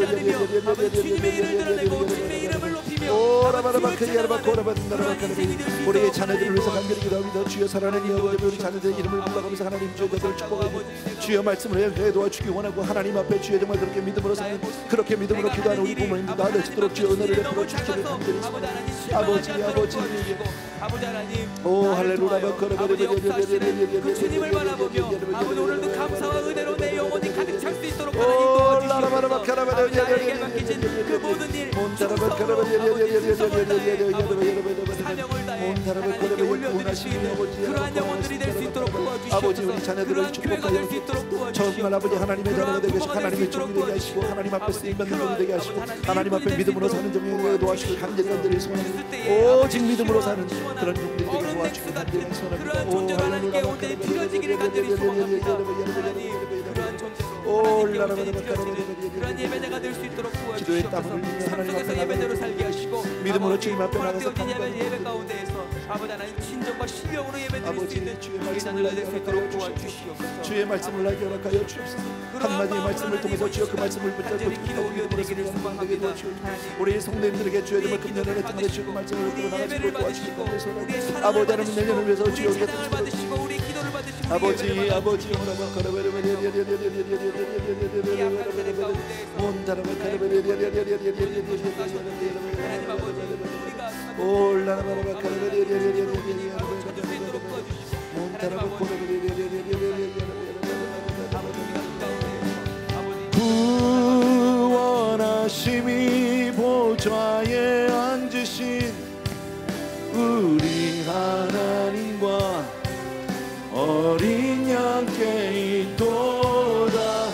우리의 자녀들을 위해서 간절히 기도합니다. 주여 사랑하는 이 아버지 우리 자녀들의 이름을 불러가면서 하나님 주여 그들을 축복하고 주여 말씀을 해 도와주기 원하고 하나님 앞에 주여 정말 그렇게 믿음으로 사는 그렇게 믿음으로 기도하는 우리 부모님들 나를 주도록 주여 은혜를 베풀어 주시기를 간절히 아버지 하나님 오 할렐루야 주님을 바라보며 아버지 오늘도 감사와 은혜로 내 영혼이 가득 찰 수 있도록 하나님 도와주시옵소서. 나에게 맡기신 그 모든 일 사명을 다해 하나님께 올려드릴 수 있는 그러한 영혼들이 될 수 있도록 도와주시옵소서. 아버지 우리 자녀들을 축복하여 정말 아버지 하나님의 자녀가 되게 하시고 하나님의 종이 되게 하시고 하나님 앞에 쓰임받는 종이 되게 하시고 하나님 앞에 믿음으로 사는 종이 도와주시고 간절히 소원합니다. 오직 믿음으로 사는 그런 종들이 되게 도와주시고 간절히 소원합니다. 오 하나님께 온전히 드려지기를 간절히 소원합니다. 하나님 그러한 존재로 그러한 예배자가 될 수 있도록 도와주시옵소서. 성경에서 예배대로 살게 하시고 믿음으로 주님 앞에 나가서 예배 가운데에서 아버지 하나님 신정과 신령으로 예배드릴 수 있는 주의 자녀가 될 수 있도록 도와주시옵소서. 주의 말씀을 나에게 허락하여 주옵소서. 한마디의 말씀을 통해서 주여 그 말씀을 붙잡고 기도드리기를 소망합니다. 우리 성도님들에게 주여 정말 금년에 통해 주의 그 말씀을 붙들고 나가시고 도와주시고 아버지 하나님 내년을 위해서 주여 우리가 받으시고 우리 기도를 받으시고 아버지 구원하심이 보좌에 앉으신 우리 하나님과 어린 양께 있도다.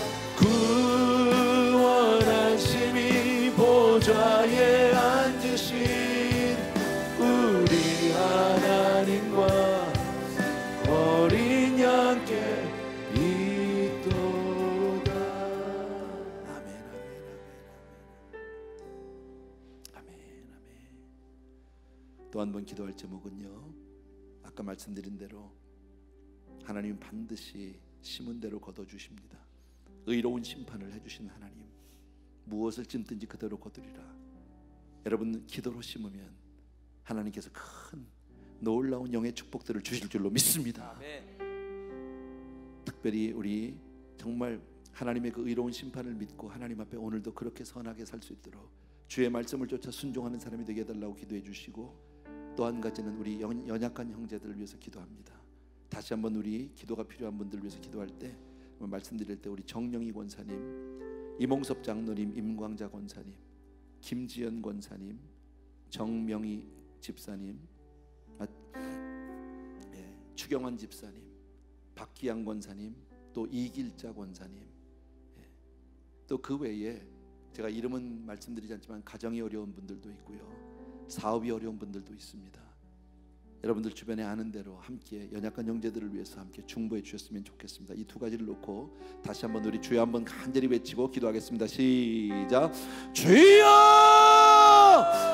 구원하심이 보좌에 앉으신 우리 기도할 제목은요, 아까 말씀드린 대로 하나님 반드시 심은 대로 거둬주십니다. 의로운 심판을 해주신 하나님, 무엇을 심든지 그대로 거두리라. 여러분 기도로 심으면 하나님께서 큰 놀라운 영의 축복들을 주실 줄로 믿습니다. 특별히 우리 정말 하나님의 그 의로운 심판을 믿고 하나님 앞에 오늘도 그렇게 선하게 살 수 있도록 주의 말씀을 쫓아 순종하는 사람이 되게 해달라고 기도해 주시고, 또 한 가지는 우리 연약한 형제들을 위해서 기도합니다. 다시 한번 우리 기도가 필요한 분들을 위해서 기도할 때, 말씀드릴 때 우리 정영희 권사님, 이몽섭 장로님, 임광자 권사님, 김지연 권사님, 정명희 집사님, 추경환 집사님, 박기양 권사님, 또 이길자 권사님, 또 그 외에 제가 이름은 말씀드리지 않지만 가정이 어려운 분들도 있고요, 사업이 어려운 분들도 있습니다. 여러분들 주변에 아는 대로 함께 연약한 형제들을 위해서 함께 중보해 주셨으면 좋겠습니다. 이 두 가지를 놓고 다시 한번 우리 주여 한번 간절히 외치고 기도하겠습니다. 시작. 주여!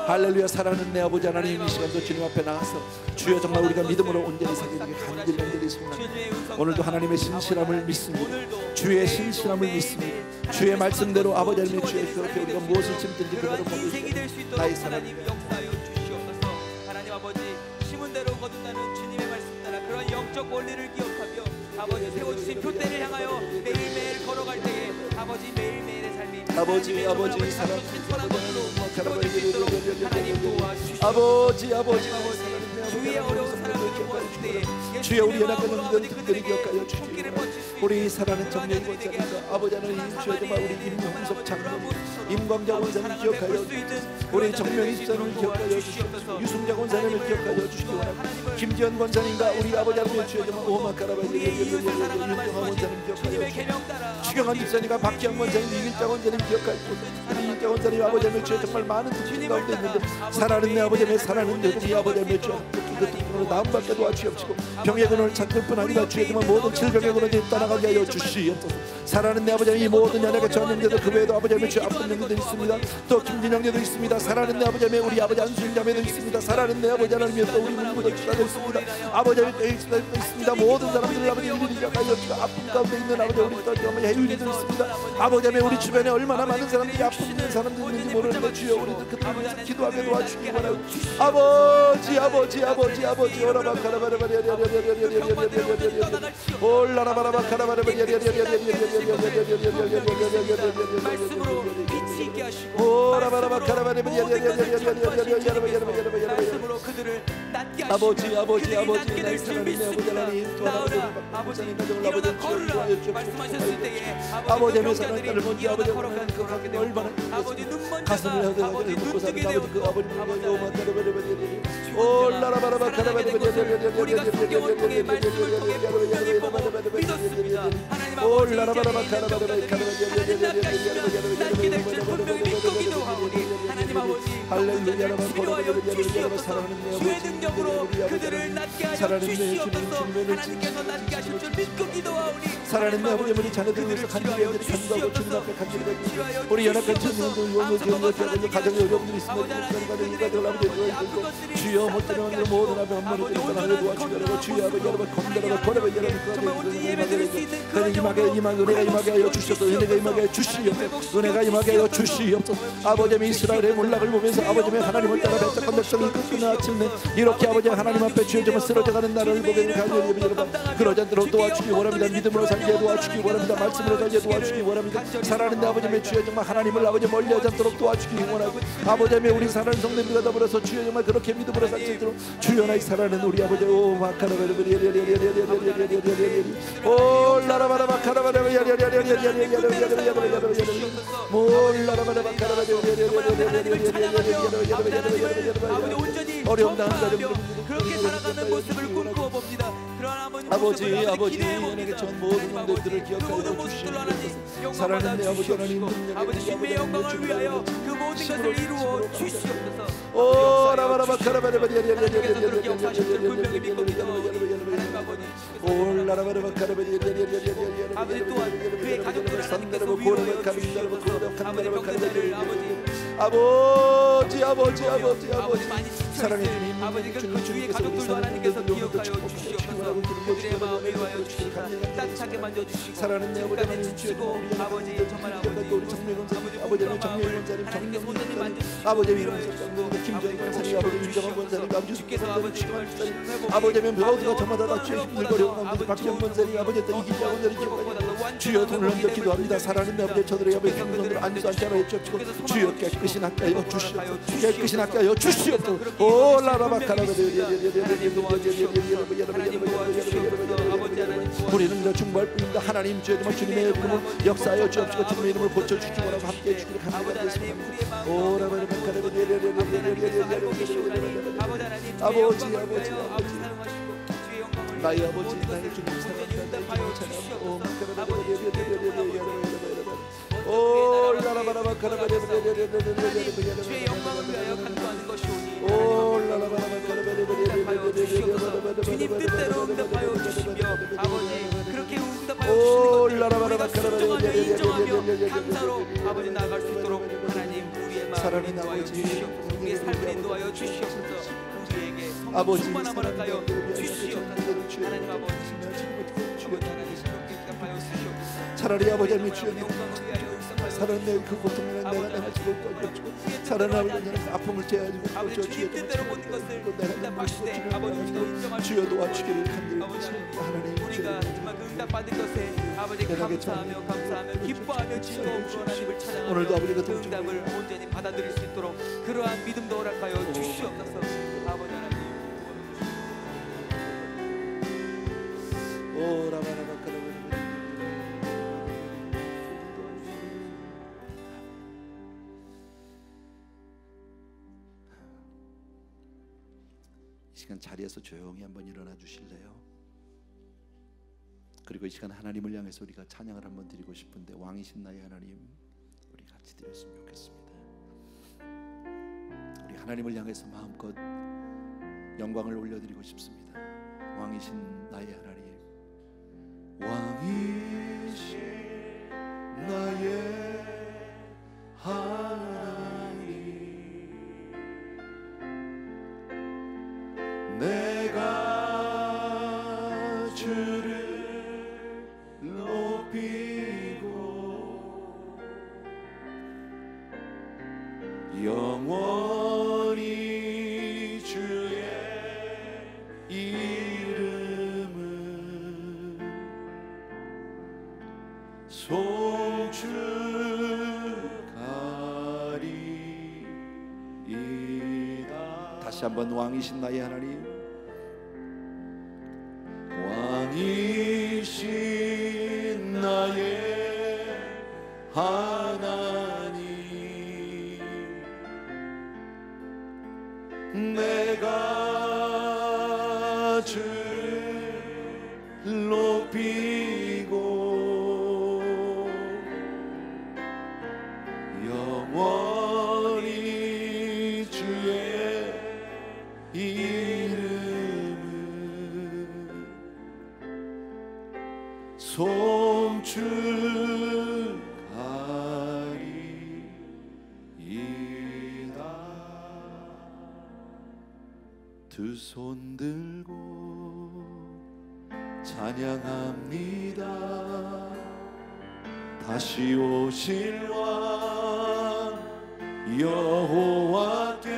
할렐루야. 사랑하는 내 아버지 하나님, 이 시간도 주님 앞에 나가서 주여 정말 우리가 믿음으로 온전히 서기되게 간절히 소원합니다. 오늘도 하나님의 신실함을 믿습니다. 주의 신실함을 믿습니다. 주의 말씀대로 아버지 하나님의 주의 그렇게 우리가 무엇을 심든지 그대로 거두시고 나의 사랑님 역사하여 주시옵소서. 하나님 아버지, 심은 대로 거둔다는 주님의 말씀 따라 그런 영적 원리를 기억하며 아버지 세워주신 표대를 향하여 매일매일 걸어갈 때에 아버지 매일매일의 삶이 아버지 사랑하신 선한 것으로 이루어질 수 있도록 하나님 도와주시옵소서. 아버지 주의 어려운 사람들을 보았을 때에 주여 우리 연약한 형제들을 기억하여 주시옵소서. 우리 사랑하는 정령 권사님과 아버지 하나님, 주여 정말 우리 임형섭 장로님, 임광자 권사님 기억하여 주시옵소서. 우리 정명희 집사님을 기억하여 주시옵소서. 유승자 권사님을 기억하여 주시기 원합니다. 김지연 권사님과 우리 아버지 하나님, 주여 정말 오마카라바이 윤정아 권사님 기억하여 주시옵소서. 추경환 집사님과 박기양 권사님, 이길자 권사님 기억하여 주시옵소서. 우리 이길자 권사님 아버지 하나님, 주여 정말 많은 특징 가운데 있는데 사랑하는 내 아버지 하나님, 사랑하는 내 우리 아버지 하나님, 주여 그 특징으로 나음받게 도와주시옵시고, 병의 근원을 찾을 뿐 아니라 주의 정말 모든 질병의 근원을 떠나가게 하여 주시옵소서. 사랑하는 내 아버지 하나님, 이 모든 연약한 전 형제들 그 외에도 아버지 하나님, 주의 아픈 형제들 있습니다. 또 김진 형제도 있습니다. 사랑하는 내 아버지 하나님, 우리 아버지 안수인 자매도 있습니다. 사랑하는 내 아버지 하나님, 또 우리 문구도 주사도 있습니다. 아버지 하나님 있습니다. 모든 사람들 아버지 이리리 가까이 주시고, 아픈 가운데 있는 아버지 우리 또 정말 해윤이도 있습니다. 아버지 하나님, 우리 주변에 얼마나 많은 사람들이 아픈 있는 사람들이 있는지 모르는데 주여 우리도 그들을 위해서 기도하게 도와주시기 바라고. 아버지 말씀으로 빛이 있게 하시고 말씀으로 그들을 낫게 하시고 그들이 낫게 될 줄 믿습니다. 아버지 일어나 걸으라 말씀하셨을 때에 아버지 병자들이 일어나 걸어가는 것 같게 되고 아버지 눈먼 자가 아버지 눈뜨게 되었고 우리가 성경을 통해 말씀을 통해 분명히 보고 믿었습니다. 하나님 아버지 하나님 낫게 하시면 낫게 될 줄 분명히 믿고 기도하오니 하나님 아버지 병자들이 치료하여 주시옵소서. 주의 능력으로 그들을 낫게 하여 주시옵소서. 하나님께서 낫게 하실 줄 믿고 기도하오니 사랑하는 내 아버지, 우리 자녀들을 위해서 간절히 간구하고 주님 앞에 간절히 드리고, 우리 연약한 청년들 용을 가정에 어려움들이 있습니다. 주여 못되는 모든 앞에 엄마를 떠나게 도와주시고, 주여 아버지 여러분 건드려라 고려봐 여러분 은혜가 임하게 하여 주시옵소서. 은혜가 임하게 하여 주시옵소서. 은혜가 임하게 하여 주시옵소서. 아버지의 이스라엘의 몰락을 보면서 아버지의 하나님을 따라 배척한 백성이 끝나 아침에 이렇게 아버지 하나님 앞에 주여 좀 쓰러져가는 나를 보게 간절히 여러분 그러지 않도록 도와주시기 원합니다. 믿음으로 살게 도와주시기 원합니다. 말씀으로 살게 도와주시기 원합니다. 사랑하는 내 아버지의 주여 정말 하나님을 아버지 멀리하지 않도록 도와주시기 원하고, 아버지의 우리 사랑하는 성도님들과 더불어서 주여 정말 그렇게 믿음으로 살 수 있도록 주여 나의 사랑하는 우리 아버지 오 마카라바르바리 오 라라바라바 카라바라바 어려움 당한 자들 그렇게 살아가는 모습을 꿈꾸어 봅니다. 아버지 은혜가 전 모든 영들을 기억하여 주시옵소서. 사랑하는 내 아버지 하나님, 아버지 신의 영광을 위하여 그 모든 것을 이루어 주시옵소서. 오 라바라바 카라바라바 하나님께서 기억하실 줄 분명히 믿고 기도하오니 하나님 아버지 오 라라바라바 카라바라 아버지 또한 그의 가족들을 하나님께서 위로하여 주시옵소서. 아버지 병자들을 아버지 아버지 아버지 아버지 아버지 많이 사랑해 지쳐있을 주님 아버지 그 주위의 가족들도 하나님께서 기억하여 주시옵소서. 그들의 마음에 위하여 주시옵소서. 따뜻하게 만져주시고 지금까지 지치고 아버지 정말 아버지 아버지는 정밀 원사님 하나님께서 온전히 만져주시고 아버지는 위로하여주시고 김정일 원사님 아버지 윤정원 원사님 아버지 주께서 아버지 아버지는 모두가 저마다 다 주의 힘을 거려온 아버지 박지영 원사님 아버지 이기자 원사님 기억하여 주여 돈을 얹어 기도합니다. 사랑하는 아버지 저들의 아버지 행동을 안수 안자로 해주옵시고 주여 깨끗이 낚아여 주시옵소서. 깨끗이 낚아여 주시옵소서. 오 라라바카라바 우리는 너 중보할 뿐입니다. 하나님 주여 정말 주님의 이름으로 역사하여 주옵시고 주님의 이름을 고쳐주시기 원하고 함께해 주기를 간절합니다. 오 라바라바카라바 아버지 아버지 아버지 나의 아버지 나의 주님 사랑합니다. 오 라라바라바카라바 주의 영광을 위하여 간구하는 것이오니 오 라라바라바카라바 주님 뜻대로 응답하여 주시며 아버지 그렇게 응답하여 오 주시는 것을 우리가 순종하며 인정하며 감사로 아버지 나아갈 수 있도록 하나님 우리의 마음을 인도하여 주시옵소서. 우리의 삶을 인도하여 주시옵소서. 우리에게 성령 충만함을 하여 주시옵소서. 하나님 아버지 하나님 신령께 응답하여 주시옵소서. 차라리 아버지 하나님 주여 영광을 위하여 살아내 그 고통을 내가 내가 죽을 거죠. 살아나는 아픔을 제하고 아버지 주님 뜻대로 모든 것을 응답하실 때 아버지 우리가 인정할 수 주여 도와주기를 아버지 하나님 우리가 정말 그 응답받은 것에 아버지 감사하며 기뻐하며 즐거움으로 하나님을 찬양하며 오늘도 아버지가 그 응답을 온전히 받아들일 수 있도록 그러한 믿음도 허락하여 주시옵소서. 아버지 하나님 오 라바라바카라바 이 시간 자리에서 조용히 한번 일어나 주실래요? 그리고 이 시간 하나님을 향해서 우리가 찬양을 한번 드리고 싶은데 왕이신 나의 하나님 우리 같이 드렸으면 좋겠습니다. 우리 하나님을 향해서 마음껏 영광을 올려드리고 싶습니다. 왕이신 나의 하나님 왕이신 나의 하나님 내가 주를 높이고 영원히 주의 이름을 송축하리이다. 다시 한번 왕이신 나의 하나님 왕이신 나의 하나님 내가 주를 높이고 영원히 주의 이름을 송축하리이다. 두 손 들고 찬양합니다. 다시 오실 왕 여호와께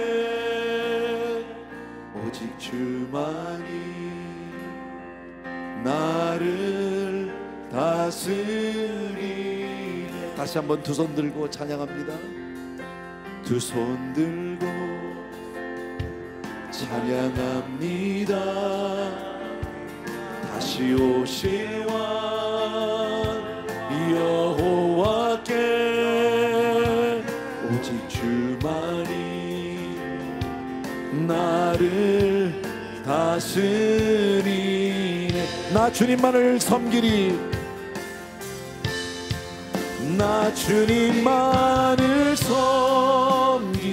오직 주만이 나를 다스리네. 다시 한번 두 손 들고 찬양합니다. 두 손 들고 찬양합니다. 다시 오실 왕 여호와께 오직 주만이 나를 다스리네. 나 주님만을 섬기리. 나 주님만을 섬기리.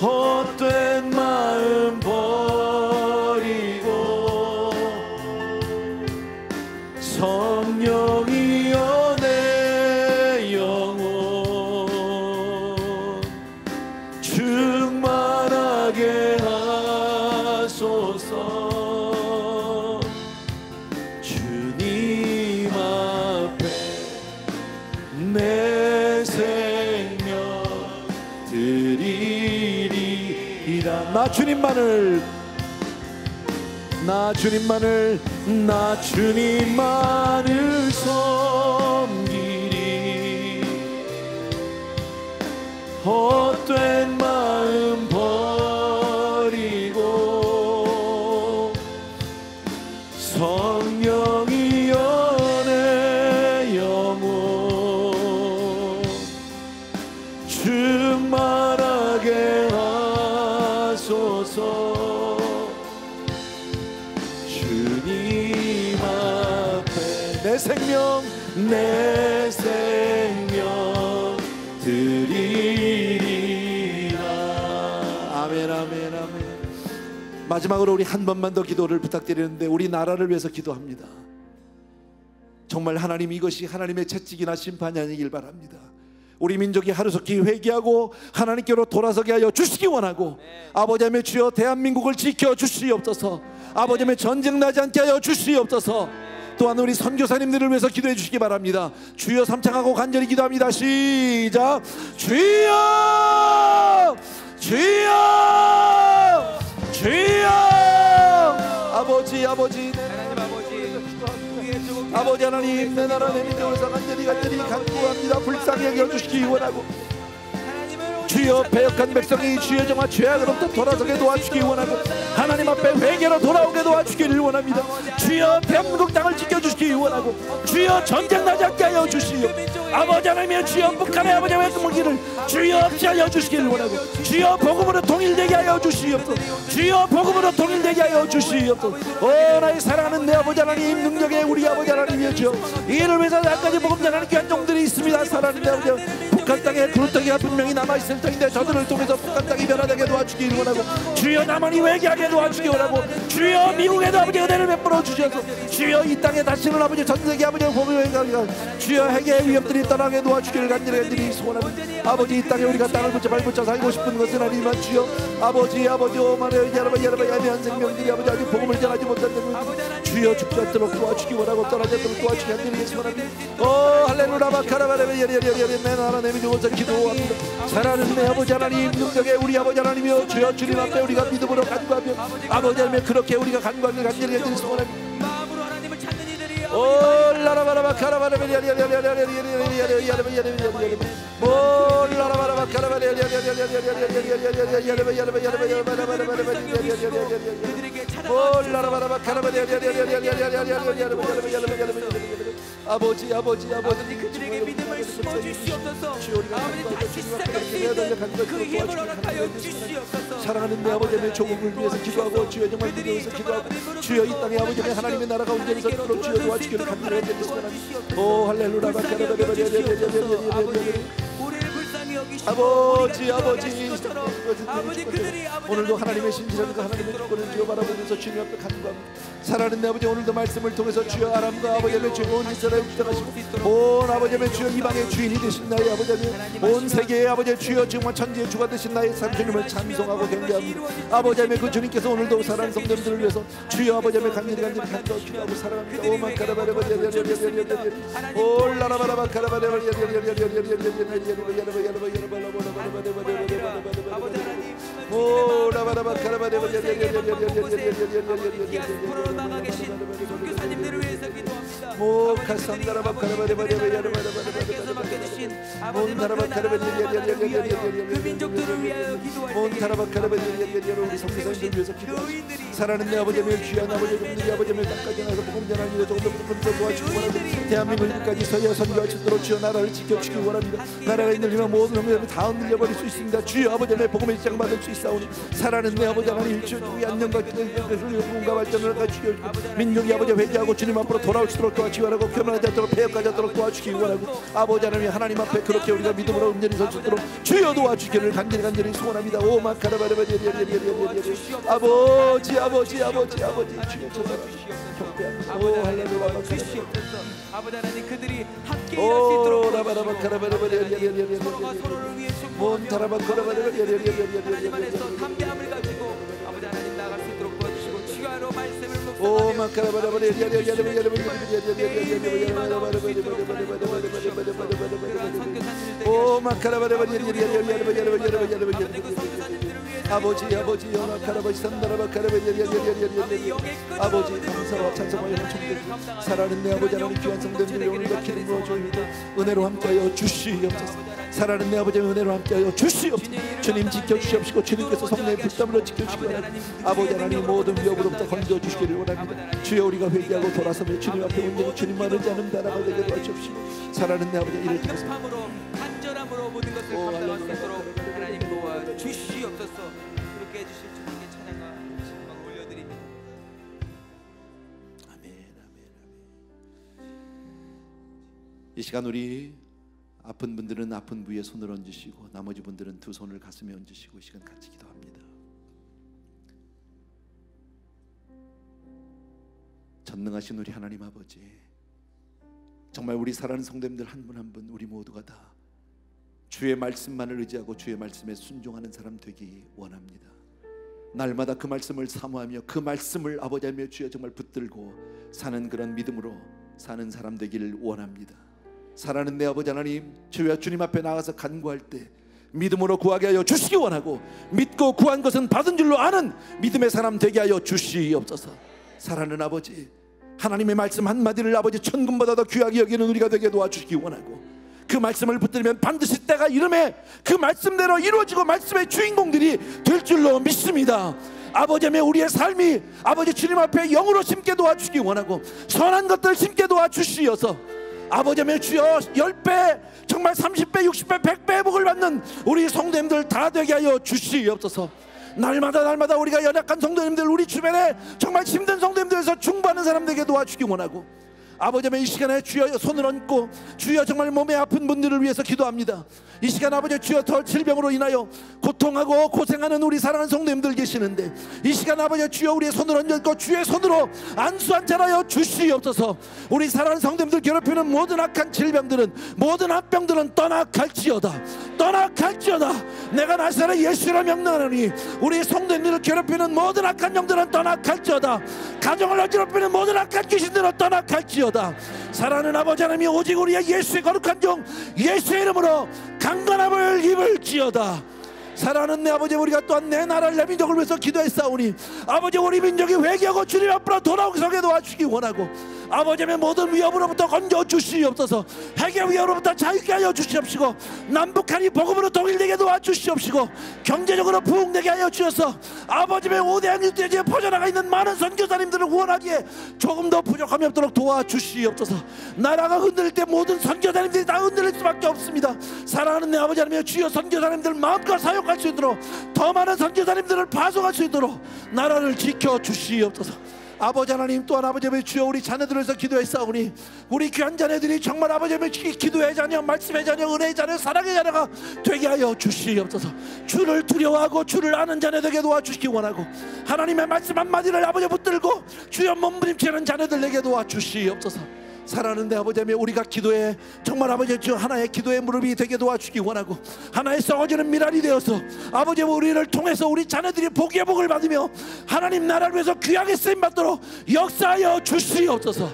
헛된 마음 버리고 성령이여 내 영혼 섬기리라. 나 주님만을 섬기리. 헛된 마음 버리고 성령이여 내 영혼 충만하게 하소서. 주님 앞에 내 생명 드리리라. 아멘 아멘 아멘. 마지막으로 우리 한 번만 더 기도를 부탁드리는데, 우리 나라를 위해서 기도합니다. 정말 하나님, 이것이 하나님의 채찍이나 심판이 아니길 바랍니다. 우리 민족이 하루속히 회개하고 하나님께로 돌아서게 하여 주시기 원하고, 아버지 하나님 주여 대한민국을 지켜주시옵소서. 아버지 하나님 전쟁 나지 않게 하여 주시옵소서. 또한 우리 선교사님들을 위해서 기도해 주시기 바랍니다. 주여 삼창하고 간절히 기도합니다. 시작. 주여 주여 주여. 아버지 하나님 아버지 하나님, 내 나라 내 민족에서 간절히 간구합니다. 불쌍히 여겨주시기 원하고, 주여 배역한 백성이 주여 정말 죄악으로부터 돌아서게 도와주기 원하고, 하나님 앞에 회개로 돌아오게 도와주기를 원합니다. 주여 대한민국 땅을 지켜주시기 원하고, 주여 전쟁 나지 않게 하여 주시오. 아버지 하나님, 주여 북한의 아버지 외무기를 주여 없이 하여 주시기를 원하고, 주여 복음으로 통일되게 하여 주시옵소서. 주여 복음으로 통일되게 하여 주시옵소서. 오 나의 사랑하는 내 아버지 하나님, 능력의 우리 아버지 하나님이여, 주여 이를 위해서 나까지 복음 전하는 귀한 종들이 있습니다. 사랑하는 내 아버지, 북한 땅에 그루터기가 분명히 남아있을 터인데 저들을 통해서 북한 땅이 변화되게 도와주기를 원하고, 주여 남한이 회개하게 도와주기 원하고, 주여 미국에도 아버지 은혜를 베풀어 주셔서, 주여 이 땅에 다시는 아버지 전세계 아버지 복음을 회개하게, 주여 해계의 위협들이 떠나게 도와주기를 간절히 소원합니다. 아버지 이 땅에 우리가 땅을 붙여 발붙여 살고 싶은 것은 아니지만, 주여 아버지 오만의 여러분 야매한 생명들이 아버지 아직 복음을 전하지 못했던 주여 죽지 않도록 도와주기 원하고, 떠나지 않도록 도와주기 간절히 소원합니다. 오 할렐루야 바카라바레베 예리예리예리. 내 나라 내 민족을 기도합니다. 사랑하는 내 아버지 하나님, 능력의 우리 아버지 하나님이여, 주여 주님 앞에 우리가 믿음으로 간구하며, 아버지 하나님 그렇게 우리가 간구하길 간절히 소원합니다. 오 라라바라바 카라바레베 예리예리예리예리예리예리예리예리예리예리예리예리. 오 라라바라바 카라바레 아버지 그들에게 믿음을 심어주시옵소서. 아버지 다시 시작할 수 있는 그 힘을 허락하여 주시옵소서. 사랑하는 내 아버지 내 조국을 위해서 기도하고, 주여 정말 위해서 기도하고, 주여 이 땅에 아버지 하나님의 나라가 온전히 서도록 주여 도와주기를 간절히 소원합니다. 오 할렐루야 아버지 오늘도 하나님의 신실한 그 하나님의 주권을 주여 바라보면서 주님 앞에 간구합니다. 사랑하는 내 아버지, 오늘도 말씀을 통해서 주여 아람과 아버지의 주여 온 이스라엘 주장하시고, 온 아버지의 주여 이방의 주인이 되신 나의 아버지의 온 세계의 아버지의 주여 정말 천지의 주가 되신 나의 삼주님을 찬송하고 경배합니다. 아버지의 그 주님께서 오늘도 사랑하는 성도들을 위해서 주여 아버지의 간절히 기도하고 사랑합니다. 오만 카라바레바 오 라라바라바 카라바레바 오 라바라바 카라바레바 선교사님들을 위해서 기도합니다. 오 카산다라바 카라바레바 그 민족들을 위하여 기도할 때 우리 성교사님들 위해서 기도합니다. 사랑하는 내 아버지의 귀한 아버지의 아버지의 땅까지 나서 복음 전하는 일 조금 더 도와주시기 원합니다. 대한민국까지 서야 선교할 수 있도록 주여 나라를 지켜주시기 원합니다. 나라가 흔들리면 모든 형제들이 다 흔들려버릴 수 있습니다. 주여 아버지의 복음의 시작을 받을 수 있사오니, 사랑하는 내 아버지 하나님, 주의 안녕과 복음과 발전을 갖추기 민족이 아버지 회개하고 주님 앞으로 돌아올 수 있도록 도와주시기 원하고, 교만하지 않도록 폐역하지 않도록 도와주시기 원하고, 아버지 하나님 하나님 앞에 그렇게 우리가 믿음으로 온전히 설 수 있도록 주여 도와주기를 간절히 소원합니다. 오 마카라바레바 아버지 주여 경배합니다. 오 할렐루야 아버지 하나님, 그들이 함께 일할 수 있도록 서로가 서로를 위해 하나님께서 담대함을 가지고 아버지 하나님 나갈 수 있도록 도와주시고, 주야로 말씀을 오 마카라바레바 오 마카라바레바 아버지 연합하라버지 산다라바카라바야야야야야야야 아버지 감사와 찬송과 영광 청드립니다. 살아있는 내 아버지 하나님 귀한 성도님들 오늘도 기름 부어주옵니다. 은혜로 함께하여 주시옵소서. 살아있는 내 아버지 은혜로 함께하여 주시옵소서. 주님 지켜주시옵시고 주님께서 성령의 불담으로 지켜주시기 바랍니다. 아버지 하나님 모든 위협으로부터 건져주시기를 원합니다. 주여 우리가 회개하고 돌아서며 주님 앞에 온전히 주님만 의지하는 나라가 되게 도와주옵시고 살아있는 내 아버지 이를 통해서 간절함으로 모든 것을 감당할 수 있도록 하나님 도와주시옵소서. 그렇게 해주실 주님께 찬양과 신방 올려드립니다. 아멘. 이 시간 우리 아픈 분들은 아픈 부위에 손을 얹으시고 나머지 분들은 두 손을 가슴에 얹으시고 이 시간 같이 기도합니다. 전능하신 우리 하나님 아버지, 정말 우리 사랑하는 성도님들 한 분 한 분 우리 모두가 다 주의 말씀만을 의지하고 주의 말씀에 순종하는 사람 되기 원합니다. 날마다 그 말씀을 사모하며 그 말씀을 아버지 하며 주여 정말 붙들고 사는 그런 믿음으로 사는 사람 되기를 원합니다. 사랑하는 내 아버지 하나님, 주여 주님 앞에 나가서 간구할 때 믿음으로 구하게 하여 주시기 원하고 믿고 구한 것은 받은 줄로 아는 믿음의 사람 되게 하여 주시옵소서. 사랑하는 아버지, 하나님의 말씀 한마디를 아버지 천금보다 더 귀하게 여기는 우리가 되게 도와주시기 원하고 그 말씀을 붙들면 반드시 때가 이름에 그 말씀대로 이루어지고 말씀의 주인공들이 될 줄로 믿습니다. 아버지의 우리의 삶이 아버지 주님 앞에 영으로 심게 도와주시기 원하고 선한 것들 심게 도와주시어서 아버지의 주여 10배 정말 30배 60배 100배 복을 받는 우리 성도님들 다 되게 하여 주시옵소서. 날마다 우리가 연약한 성도님들 우리 주변에 정말 힘든 성도님들에서 중보하는 사람들에게 도와주기 원하고 아버지의 이 시간에 주여 손을 얹고 주여 정말 몸에 아픈 분들을 위해서 기도합니다. 이 시간 아버지 주여 더 질병으로 인하여 고통하고 고생하는 우리 사랑하는 성도님들 계시는데 이 시간 아버지 주여 우리의 손을 얹고 주의 손으로 안수한잔하여 주시옵소서. 우리 사랑하는 성도님들 괴롭히는 모든 악한 질병들은 모든 합병들은 떠나갈지어다. 내가 나사렛 예수라 명령하노니 우리 성도님들을 괴롭히는 모든 악한 영들은 떠나갈지어다. 가정을 어지럽히는 모든 악한 귀신들은 떠나갈지어다. 사랑하는 아버지 하나님이 오직 우리의 예수의 거룩한 종 예수의 이름으로 강건함을 입을지어다. 사랑하는 내 아버지, 우리가 또한 내 나라를 내 민족을 위해서 기도했사오니 아버지 우리 민족이 회개하고 주님 앞으로 돌아오게 도와주시기 원하고 아버지의 모든 위협으로부터 건져주시옵소서. 핵의 위협으로부터 자유케 하여 주시옵시고 남북한이 복음으로 통일되게 도와주시옵시고 경제적으로 부흥되게 하여 주셔서 아버지의 오대한 유대지에 퍼져나가 있는 많은 선교사님들을 구원하기에 조금 더 부족함이 없도록 도와주시옵소서. 나라가 흔들릴 때 모든 선교사님들이 다 흔들릴 수밖에 없습니다. 사랑하는 내 아버지 하나님, 주여 선교사님들 마음껏 사용할 수 있도록 더 많은 선교사님들을 파송할 수 있도록 나라를 지켜주시옵소서. 아버지 하나님, 또한 아버지의 주여 우리 자녀들을 위해서 기도했사오니 우리 귀한 자녀들이 정말 아버지의 기도의 자녀, 말씀의 자녀, 은혜의 자녀, 사랑의 자녀가 되게 하여 주시옵소서. 주를 두려워하고 주를 아는 자녀 되게 도와주시기 원하고 하나님의 말씀 한마디를 아버지 붙들고 주여 몸부림치는 자녀들에게 도와주시옵소서. 사랑하는 내 아버지 하나님, 우리가 기도에 정말 아버지 주 하나의 기도의 무릎이 되게 도와주기 원하고 하나의 썩어지는 미랄이 되어서 아버지 우리를 통해서 우리 자녀들이 복의 복을 받으며 하나님 나라를 위해서 귀하게 쓰임받도록 역사하여 주시옵소서.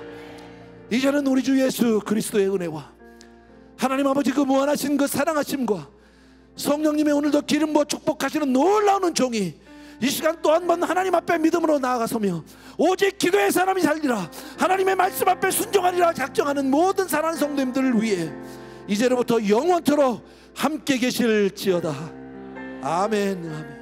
이제는 우리 주 예수 그리스도의 은혜와 하나님 아버지 그 무한하신 그 사랑하심과 성령님의 오늘도 기름 부어 축복하시는 놀라운 은총이 이 시간 또 한 번 하나님 앞에 믿음으로 나아가서며 오직 기도의 사람이 살리라, 하나님의 말씀 앞에 순종하리라 작정하는 모든 사랑하는 성도님들을 위해 이제로부터 영원토록 함께 계실지어다. 아멘. 아멘.